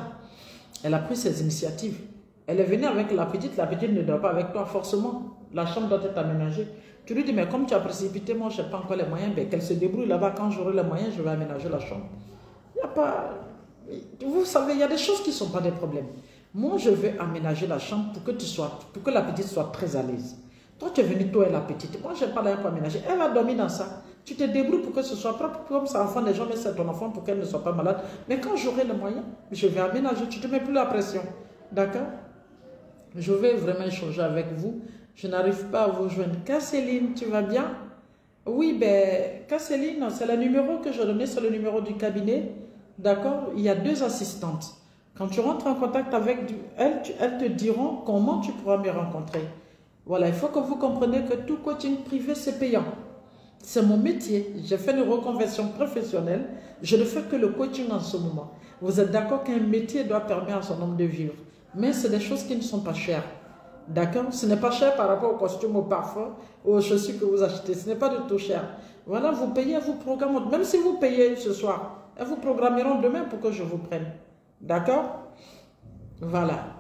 Elle a pris ses initiatives. Elle est venue avec la petite ne dort pas avec toi forcément. La chambre doit être aménagée. Tu lui dis, mais comme tu as précipité, moi je n'ai pas encore les moyens, ben, qu'elle se débrouille là-bas. Quand j'aurai les moyens, je vais aménager la chambre. Il n'y a pas... Vous savez, il y a des choses qui ne sont pas des problèmes. Moi, je vais aménager la chambre pour que la petite soit très à l'aise. Toi, tu es venu, toi et la petite. Moi, je n'ai pas l'air pour aménager. Elle va dormir dans ça. Tu te débrouilles pour que ce soit propre, comme ça, enfant, les gens laissent ton enfant pour qu'elle ne soit pas malade. Mais quand j'aurai les moyens, je vais aménager. Tu ne te mets plus la pression. D'accord? Je vais vraiment échanger avec vous. Je n'arrive pas à vous joindre. Casséline, tu vas bien? Oui, ben, Casséline, c'est le numéro que je donnais, c'est le numéro du cabinet. D'accord? Il y a 2 assistantes. Quand tu rentres en contact avec elles te diront comment tu pourras me rencontrer. Voilà, il faut que vous compreniez que tout coaching privé, c'est payant. C'est mon métier. J'ai fait une reconversion professionnelle. Je ne fais que le coaching en ce moment. Vous êtes d'accord qu'un métier doit permettre à son homme de vivre. Mais c'est des choses qui ne sont pas chères. D'accord? Ce n'est pas cher par rapport au costume, au parfum, aux chaussures que vous achetez. Ce n'est pas du tout cher. Voilà, vous payez, vous programmez. Même si vous payez ce soir, elles vous programmeront demain pour que je vous prenne. D'accord? Voilà.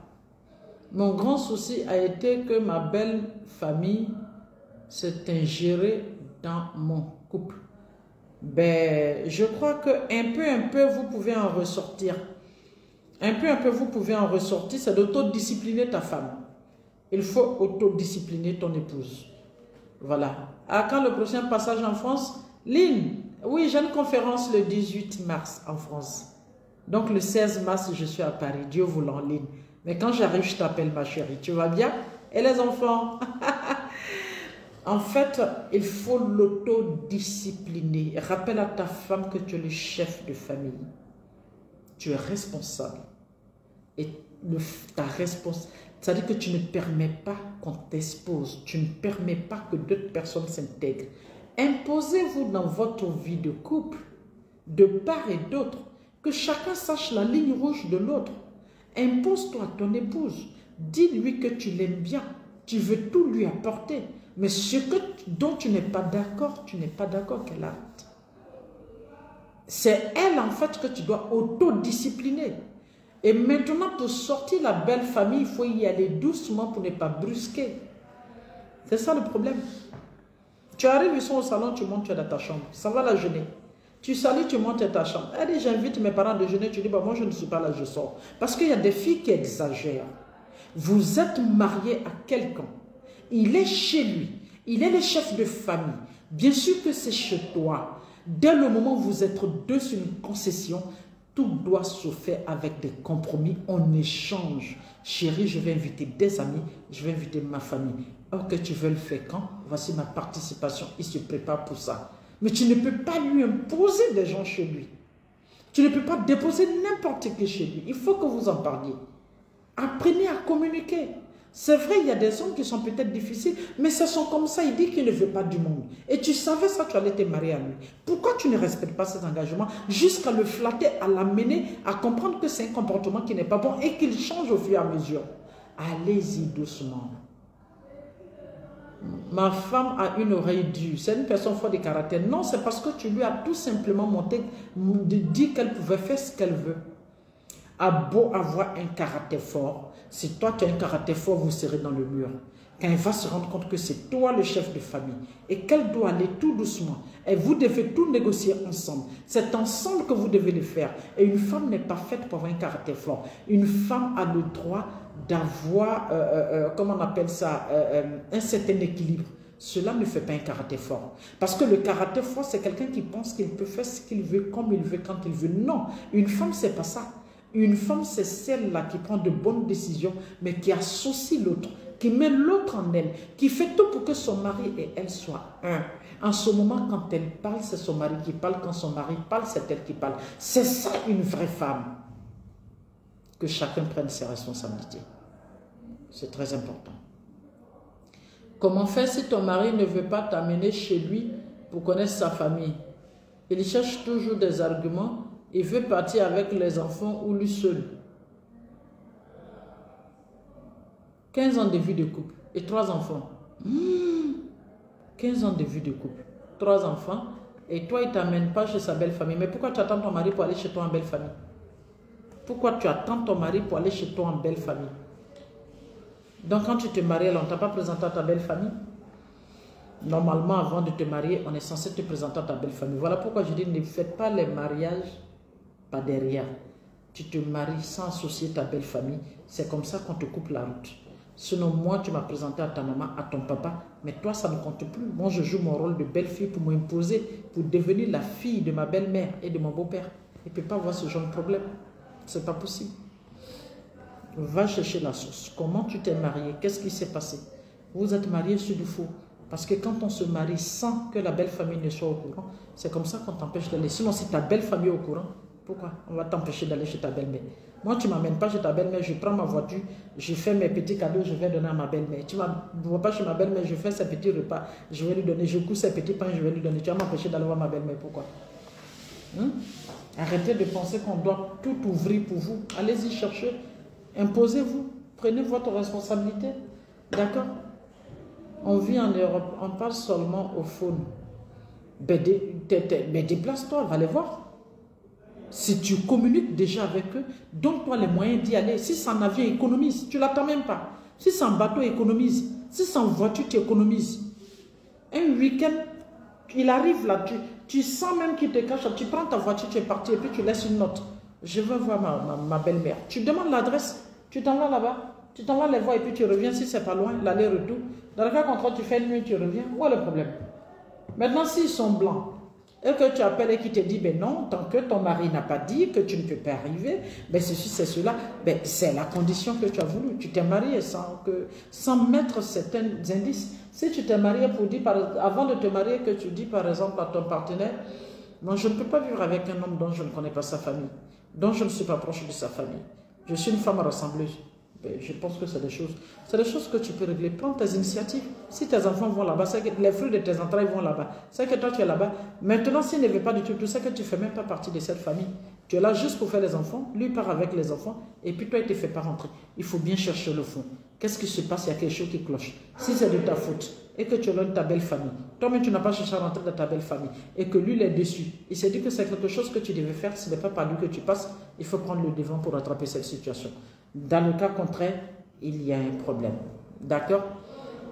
Mon grand souci a été que ma belle famille s'est ingérée dans mon couple. Ben, je crois que un peu, vous pouvez en ressortir. Un peu, vous pouvez en ressortir, c'est d'autodiscipliner ta femme. Il faut autodiscipliner ton épouse. Voilà. À quand le prochain passage en France? Lynn, oui, j'ai une conférence le 18 mars en France. Donc le 16 mars, je suis à Paris. Dieu voulant, Lynn. Mais quand j'arrive, je t'appelle ma chérie. Tu vas bien? Et les enfants? En fait, il faut l'autodiscipliner. Rappelle à ta femme que tu es le chef de famille. Tu es responsable. Et ta responsabilité, c'est-à-dire que tu ne permets pas qu'on t'expose. Tu ne permets pas que d'autres personnes s'intègrent. Imposez-vous dans votre vie de couple, de part et d'autre, que chacun sache la ligne rouge de l'autre. Impose-toi à ton épouse. Dis-lui que tu l'aimes bien. Tu veux tout lui apporter. Mais ce dont tu n'es pas d'accord, tu n'es pas d'accord qu'elle arrête. C'est elle, en fait, que tu dois autodiscipliner. Et maintenant, pour sortir la belle famille, il faut y aller doucement pour ne pas brusquer. C'est ça le problème. Tu arrives, ils sont au salon, tu montes, tu es dans ta chambre. Ça va la jeûner. Tu salis, tu montes à ta chambre. Elle dit, j'invite mes parents à déjeuner. Tu dis, bah, moi, je ne suis pas là, je sors. Parce qu'il y a des filles qui exagèrent. Vous êtes marié à quelqu'un. Il est chez lui. Il est le chef de famille. Bien sûr que c'est chez toi. Dès le moment où vous êtes deux sur une concession, tout doit se faire avec des compromis, on échange. Chérie, je vais inviter des amis, je vais inviter ma famille. Or que tu veux le faire quand? Voici ma participation, il se prépare pour ça. Mais tu ne peux pas lui imposer des gens chez lui. Tu ne peux pas déposer n'importe qui chez lui. Il faut que vous en parliez. Apprenez à communiquer. C'est vrai, il y a des hommes qui sont peut-être difficiles, mais ce sont comme ça. Il dit qu'il ne veut pas du monde. Et tu savais ça, tu allais te marier à lui. Pourquoi tu ne respectes pas cet engagement jusqu'à le flatter, à l'amener, à comprendre que c'est un comportement qui n'est pas bon et qu'il change au fur et à mesure? Allez-y doucement. Ma femme a une oreille dure. C'est une personne forte de caractère. Non, c'est parce que tu lui as tout simplement dit qu'elle pouvait faire ce qu'elle veut. A beau avoir un caractère fort, si toi tu as un caractère fort, vous serez dans le mur. Quand elle va se rendre compte que c'est toi le chef de famille et qu'elle doit aller tout doucement et vous devez tout négocier ensemble. C'est ensemble que vous devez le faire. Et une femme n'est pas faite pour avoir un caractère fort. Une femme a le droit d'avoir, comment on appelle ça, un certain équilibre. Cela ne fait pas un caractère fort. Parce que le caractère fort, c'est quelqu'un qui pense qu'il peut faire ce qu'il veut, comme il veut, quand il veut. Non, une femme, c'est pas ça. Une femme, c'est celle-là qui prend de bonnes décisions, mais qui associe l'autre, qui met l'autre en elle, qui fait tout pour que son mari et elle soient un. En ce moment, quand elle parle, c'est son mari qui parle. Quand son mari parle, c'est elle qui parle. C'est ça une vraie femme. Que chacun prenne ses responsabilités. C'est très important. Comment faire si ton mari ne veut pas t'amener chez lui pour connaître sa famille? Il cherche toujours des arguments. Il veut partir avec les enfants ou lui seul. 15 ans de vie de couple et 3 enfants. 15 ans de vie de couple, 3 enfants, et toi, il ne t'amène pas chez sa belle famille. Mais pourquoi tu attends ton mari pour aller chez toi en belle famille? Pourquoi tu attends ton mari pour aller chez toi en belle famille? Donc, quand tu te maries, on ne t'a pas présenté à ta belle famille? Normalement, avant de te marier, on est censé te présenter à ta belle famille. Voilà pourquoi je dis, ne faites pas les mariages pas derrière. Tu te maries sans associer ta belle famille. C'est comme ça qu'on te coupe la route. Sinon, moi, tu m'as présenté à ta maman, à ton papa, mais toi, ça ne compte plus. Moi, je joue mon rôle de belle-fille pour m'imposer, pour devenir la fille de ma belle-mère et de mon beau-père. Il ne peut pas avoir ce genre de problème. Ce n'est pas possible. Va chercher la source. Comment tu t'es marié? Qu'est-ce qui s'est passé? Vous êtes mariés sur du faux. Parce que quand on se marie sans que la belle famille ne soit au courant, c'est comme ça qu'on t'empêche d'aller. Sinon, si ta belle famille est au courant, pourquoi on va t'empêcher d'aller chez ta belle-mère? Moi, tu ne m'amènes pas chez ta belle-mère, je prends ma voiture, je fais mes petits cadeaux, je vais donner à ma belle-mère. Tu ne vas pas chez ma belle-mère, je fais ses petits repas, je vais lui donner, je couds ses petits pains, je vais lui donner. Tu vas m'empêcher d'aller voir ma belle-mère, pourquoi? Arrêtez de penser qu'on doit tout ouvrir pour vous. Allez-y chercher, imposez-vous, prenez votre responsabilité. D'accord? On vit en Europe, on parle seulement au phone. Mais déplace-toi, va les voir. Si tu communiques déjà avec eux, donne-toi les moyens d'y aller. Si c'est en avion, économise. Tu ne l'attends même pas. Si c'est en bateau, économise. Si c'est en voiture, tu économises. Un week-end, il arrive là, tu sens même qu'il te cache. Tu prends ta voiture, tu es parti et puis tu laisses une note. Je veux voir ma belle-mère. Tu demandes l'adresse, tu t'en vas là-bas. Tu t'en vas les voir et puis tu reviens si c'est pas loin, l'aller-retour. Dans le cas contraire, tu fais une nuit, tu reviens. Où est le problème? Maintenant, s'ils sont blancs, et que tu appelles et qui te dit, ben non, tant que ton mari n'a pas dit que tu ne peux pas arriver, ben ceci, c'est cela, ben c'est la condition que tu as voulu. Tu t'es marié sans mettre certains indices. Si tu t'es marié pour dire, avant de te marier, que tu dis par exemple à ton partenaire, moi je ne peux pas vivre avec un homme dont je ne connais pas sa famille, dont je ne suis pas proche de sa famille. Je suis une femme rassembleuse. Je pense que c'est des choses que tu peux régler. Prends tes initiatives. Si tes enfants vont là-bas, c'est que les fruits de tes entrailles vont là-bas. C'est que toi, tu es là-bas. Maintenant, s'il ne veut pas du tout, c'est que tu ne fais même pas partie de cette famille. Tu es là juste pour faire les enfants. Lui part avec les enfants. Et puis toi, il ne te fait pas rentrer. Il faut bien chercher le fond. Qu'est-ce qui se passe? Il y a quelque chose qui cloche. Si c'est de ta faute et que tu donnes ta belle famille, toi-même, tu n'as pas cherché à rentrer dans ta belle famille et que lui, il est déçu. Il s'est dit que c'est quelque chose que tu devais faire. Ce n'est pas par lui que tu passes. Il faut prendre le devant pour rattraper cette situation. Dans le cas contraire, il y a un problème. D'accord?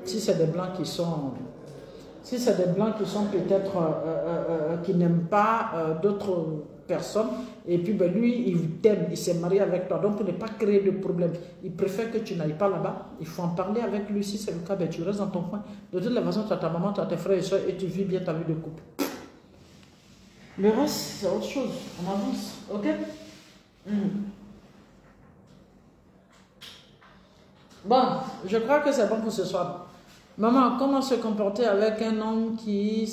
Si c'est des blancs qui sont... Si c'est des blancs qui sont peut-être... qui n'aiment pas d'autres personnes, et puis ben, lui, il t'aime, il s'est marié avec toi, donc pour ne pas créer de problème, il préfère que tu n'ailles pas là-bas, il faut en parler avec lui. Si c'est le cas, ben, tu restes dans ton coin. De toute façon, tu as ta maman, tu as tes frères et soeurs, et tu vis bien ta vie de couple. Le reste, c'est autre chose. On avance, ok? Bon, je crois que c'est bon pour ce soir. Maman, comment se comporter avec un homme qui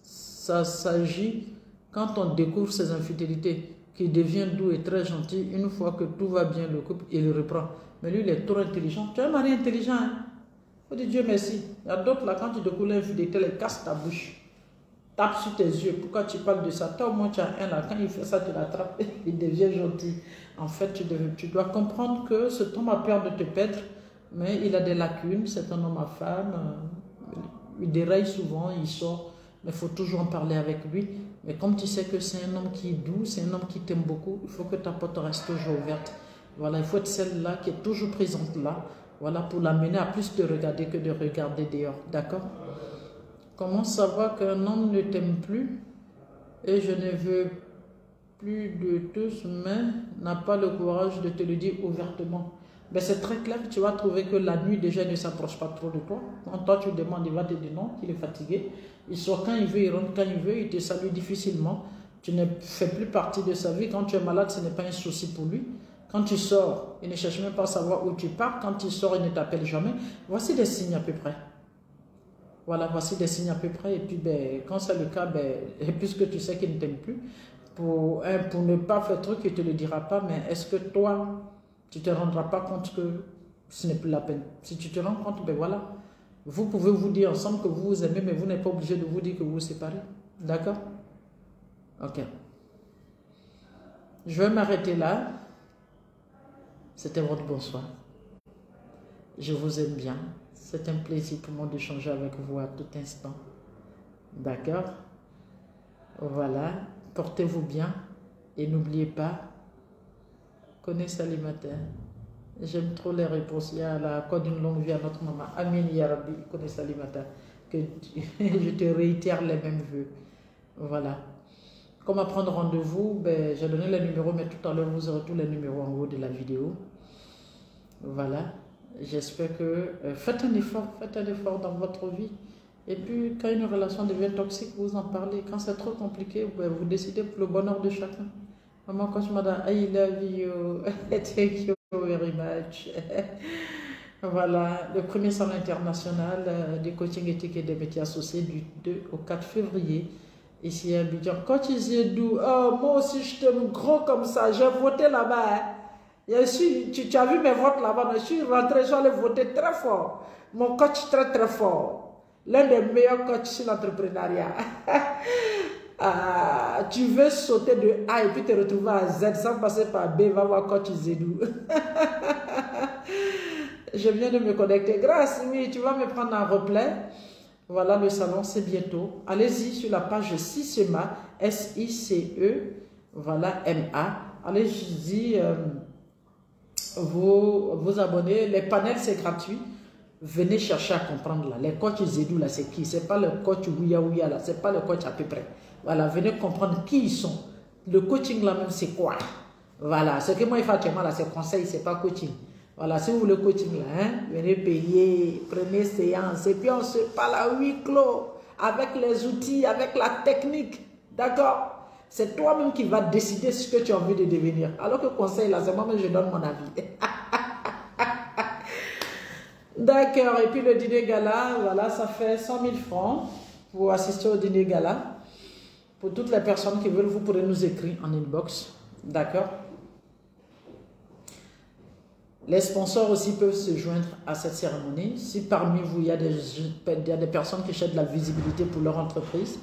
s'agit quand on découvre ses infidélités, qui devient doux et très gentil, une fois que tout va bien, le couple, il le reprend. Mais lui, il est trop intelligent. Tu es un mari intelligent, hein? Faut dire Dieu merci. Il y a d'autres là, quand tu découvres l'infidélité, ils cassent ta bouche. Tape sur tes yeux. Pourquoi tu parles de ça? Toi, au moins, tu as un là. Quand il fait ça, tu l'attrapes. Il devient gentil. En fait, tu dois comprendre que cet homme a peur de te perdre, mais il a des lacunes. C'est un homme à femme. Il déraille souvent, il sort. Mais il faut toujours en parler avec lui. Mais comme tu sais que c'est un homme qui est doux, c'est un homme qui t'aime beaucoup, il faut que ta porte reste toujours ouverte. Voilà, il faut être celle-là qui est toujours présente là. Voilà, pour l'amener à plus te regarder que de regarder dehors. D'accord? Comment savoir qu'un homme ne t'aime plus et je ne veux plus de tous, mais n'a pas le courage de te le dire ouvertement? Ben c'est très clair, tu vas trouver que la nuit déjà il ne s'approche pas trop de toi. Quand toi tu demandes, il va te dire non, qu'il est fatigué. Il sort quand il veut, il rentre quand il veut, il te salue difficilement. Tu ne fais plus partie de sa vie. Quand tu es malade, ce n'est pas un souci pour lui. Quand tu sors, il ne cherche même pas à savoir où tu pars. Quand tu sors, il ne t'appelle jamais. Voici des signes à peu près. Voilà, voici des signes à peu près. Et puis, ben, quand c'est le cas, ben, puisque tu sais qu'il ne t'aime plus, pour ne pas faire truc, il ne te le dira pas. Mais est-ce que toi, tu ne te rendras pas compte que ce n'est plus la peine? Si tu te rends compte, ben voilà. Vous pouvez vous dire ensemble que vous vous aimez, mais vous n'êtes pas obligé de vous dire que vous vous séparez. D'accord? Ok. Je vais m'arrêter là. C'était votre bonsoir. Je vous aime bien. C'est un plaisir pour moi d'échanger avec vous à tout instant. D'accord? Voilà. Portez-vous bien. Et n'oubliez pas, connaissez célibataire. J'aime trop les réponses. Il y a la code d'une longue vie à notre maman. Amin ya Rabbi, connaissez célibataire. Que je te réitère les mêmes vœux. Voilà. Comment prendre rendez-vous? Ben, j'ai donné les numéros, mais tout à l'heure, vous aurez tous les numéros en haut de la vidéo. Voilà. J'espère que faites un effort dans votre vie. Et puis, quand une relation devient toxique, vous en parlez. Quand c'est trop compliqué, ben, vous décidez pour le bonheur de chacun. Maman, coach madame, I love you. Thank you very much. Voilà, le premier salon international du coaching éthique et des métiers associés du 2 au 4 février. Ici à Abidjan. Coach Zedou, oh, moi aussi je t'aime gros comme ça. J'ai voté là-bas. Hein. Tu as vu mes votes là-bas. Je suis rentré, je suis allé voter très fort. Mon coach très très fort. L'un des meilleurs coachs sur l'entrepreneuriat. Tu veux sauter de A et puis te retrouver à Z sans passer par B, va voir coach Zedou. Je viens de me connecter. Grâce, oui, tu vas me prendre en replay. Voilà, le salon, c'est bientôt. Allez-y sur la page SICEMA, S-I-C-E, voilà, M-A. Allez-y, vous abonner. Les panels, c'est gratuit. Venez chercher à comprendre là. Les coachs Zedou, là, c'est qui? C'est pas le coach Ouya Ouya, là. C'est pas le coach à peu près. Voilà, venez comprendre qui ils sont. Le coaching, là, même, c'est quoi? Voilà, ce que moi, il faut actuellement, là, c'est conseil, c'est pas coaching. Voilà, si vous voulez le coaching là, hein, venez payer, prenez séance, et puis on se parle à huis clos, avec les outils, avec la technique, d'accord? C'est toi-même qui vas décider ce que tu as envie de devenir. Alors que conseil là, c'est moi-même, je donne mon avis. D'accord, et puis le dîner gala, voilà, ça fait 100 000 francs pour assister au dîner gala. Pour toutes les personnes qui veulent, vous pourrez nous écrire en inbox, d'accord? Les sponsors aussi peuvent se joindre à cette cérémonie. Si parmi vous, il y a des personnes qui cherchent de la visibilité pour leur entreprise,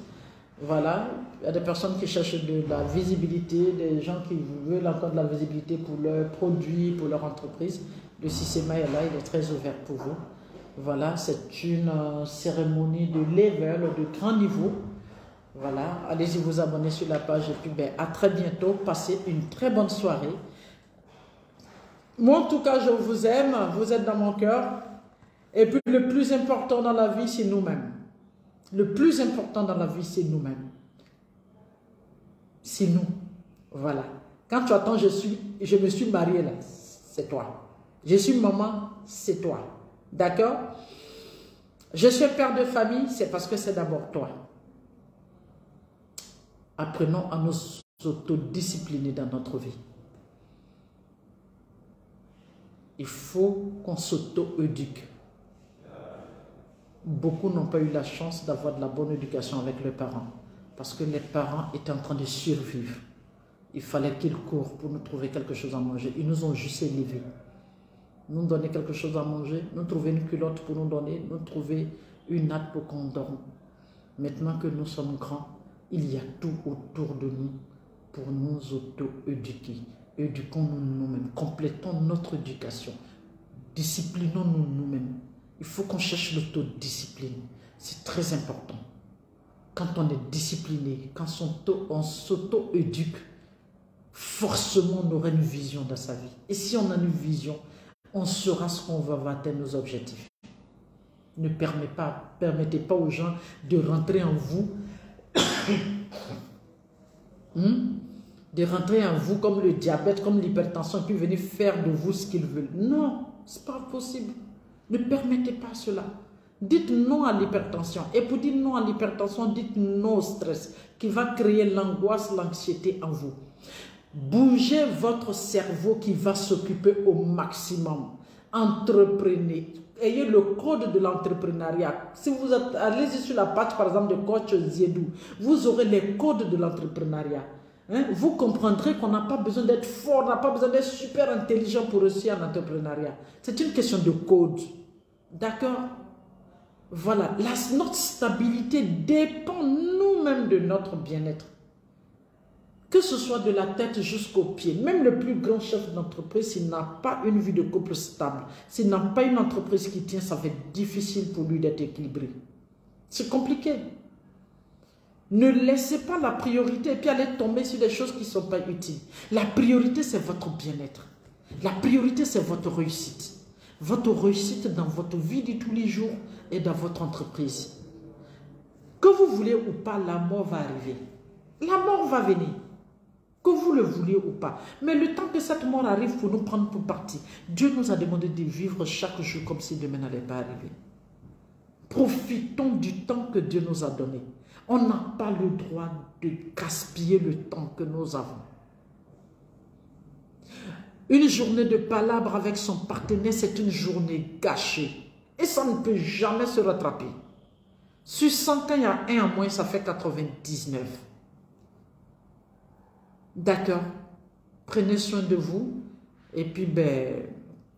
voilà, il y a des personnes qui cherchent de la visibilité, des gens qui veulent encore de la visibilité pour leurs produits, pour leur entreprise. Le CICEMA est là, il est très ouvert pour vous. Voilà, c'est une cérémonie de level, de grand niveau. Voilà, allez-y vous abonner sur la page et puis ben, à très bientôt. Passez une très bonne soirée. Moi, en tout cas, je vous aime, vous êtes dans mon cœur. Et puis, le plus important dans la vie, c'est nous-mêmes. Le plus important dans la vie, c'est nous-mêmes. C'est nous. Voilà. Quand tu attends, je me suis mariée là, c'est toi. Je suis maman, c'est toi. D'accord? Je suis père de famille, c'est parce que c'est d'abord toi. Apprenons à nous autodiscipliner dans notre vie. Il faut qu'on s'auto-éduque. Beaucoup n'ont pas eu la chance d'avoir de la bonne éducation avec leurs parents. Parce que les parents étaient en train de survivre. Il fallait qu'ils courent pour nous trouver quelque chose à manger. Ils nous ont juste élevés. Nous donner quelque chose à manger, nous trouver une culotte pour nous donner, nous trouver une natte pour qu'on dorme. Maintenant que nous sommes grands, il y a tout autour de nous pour nous auto-éduquer. Éduquons-nous nous-mêmes, complétons notre éducation. Disciplinons-nous nous-mêmes. Il faut qu'on cherche l'autodiscipline. C'est très important. Quand on est discipliné, quand on s'auto-éduque, forcément on aura une vision dans sa vie. Et si on a une vision, on saura ce qu'on va atteindre nos objectifs. Ne permettez pas aux gens de rentrer en vous, de rentrer en vous comme le diabète, comme l'hypertension, puis venir faire de vous ce qu'ils veulent. Non, ce n'est pas possible. Ne permettez pas cela. Dites non à l'hypertension. Et pour dire non à l'hypertension, dites non au stress qui va créer l'angoisse, l'anxiété en vous. Bougez votre cerveau qui va s'occuper au maximum. Entreprenez. Ayez le code de l'entrepreneuriat. Si vous allez sur la page par exemple de coach Ziedou, vous aurez les codes de l'entrepreneuriat. Vous comprendrez qu'on n'a pas besoin d'être fort, on n'a pas besoin d'être super intelligent pour réussir en entrepreneuriat. C'est une question de code. D'accord? Voilà. Notre stabilité dépend nous-mêmes de notre bien-être. Que ce soit de la tête jusqu'aux pieds, même le plus grand chef d'entreprise, s'il n'a pas une vie de couple stable, s'il n'a pas une entreprise qui tient, ça va être difficile pour lui d'être équilibré. C'est compliqué. Ne laissez pas la priorité et puis aller tomber sur des choses qui ne sont pas utiles. La priorité, c'est votre bien-être. La priorité, c'est votre réussite. Votre réussite dans votre vie de tous les jours et dans votre entreprise. Que vous voulez ou pas, la mort va arriver. La mort va venir. Que vous le vouliez ou pas. Mais le temps que cette mort arrive pour nous prendre pour partie, Dieu nous a demandé de vivre chaque jour comme si demain n'allait pas arriver. Profitons du temps que Dieu nous a donné. On n'a pas le droit de gaspiller le temps que nous avons. Une journée de palabre avec son partenaire, c'est une journée gâchée. Et ça ne peut jamais se rattraper. Sur 100, quand il y a un en moins, ça fait 99. D'accord? Prenez soin de vous. Et puis,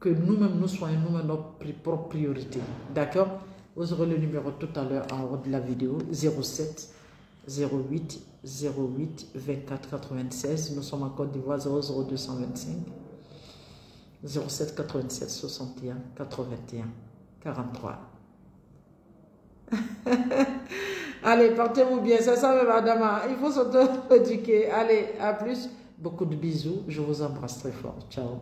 que nous-mêmes, nous soyons nous-mêmes notre propre priorité. D'accord? Vous aurez le numéro tout à l'heure en haut de la vidéo. 07 08 08 24 96. Nous sommes en Côte d'Ivoire. 00225. 07 87 61 81 43. Allez, portez-vous bien. C'est ça, madame. Il faut s'auto-éduquer. Allez, à plus. Beaucoup de bisous. Je vous embrasse très fort. Ciao.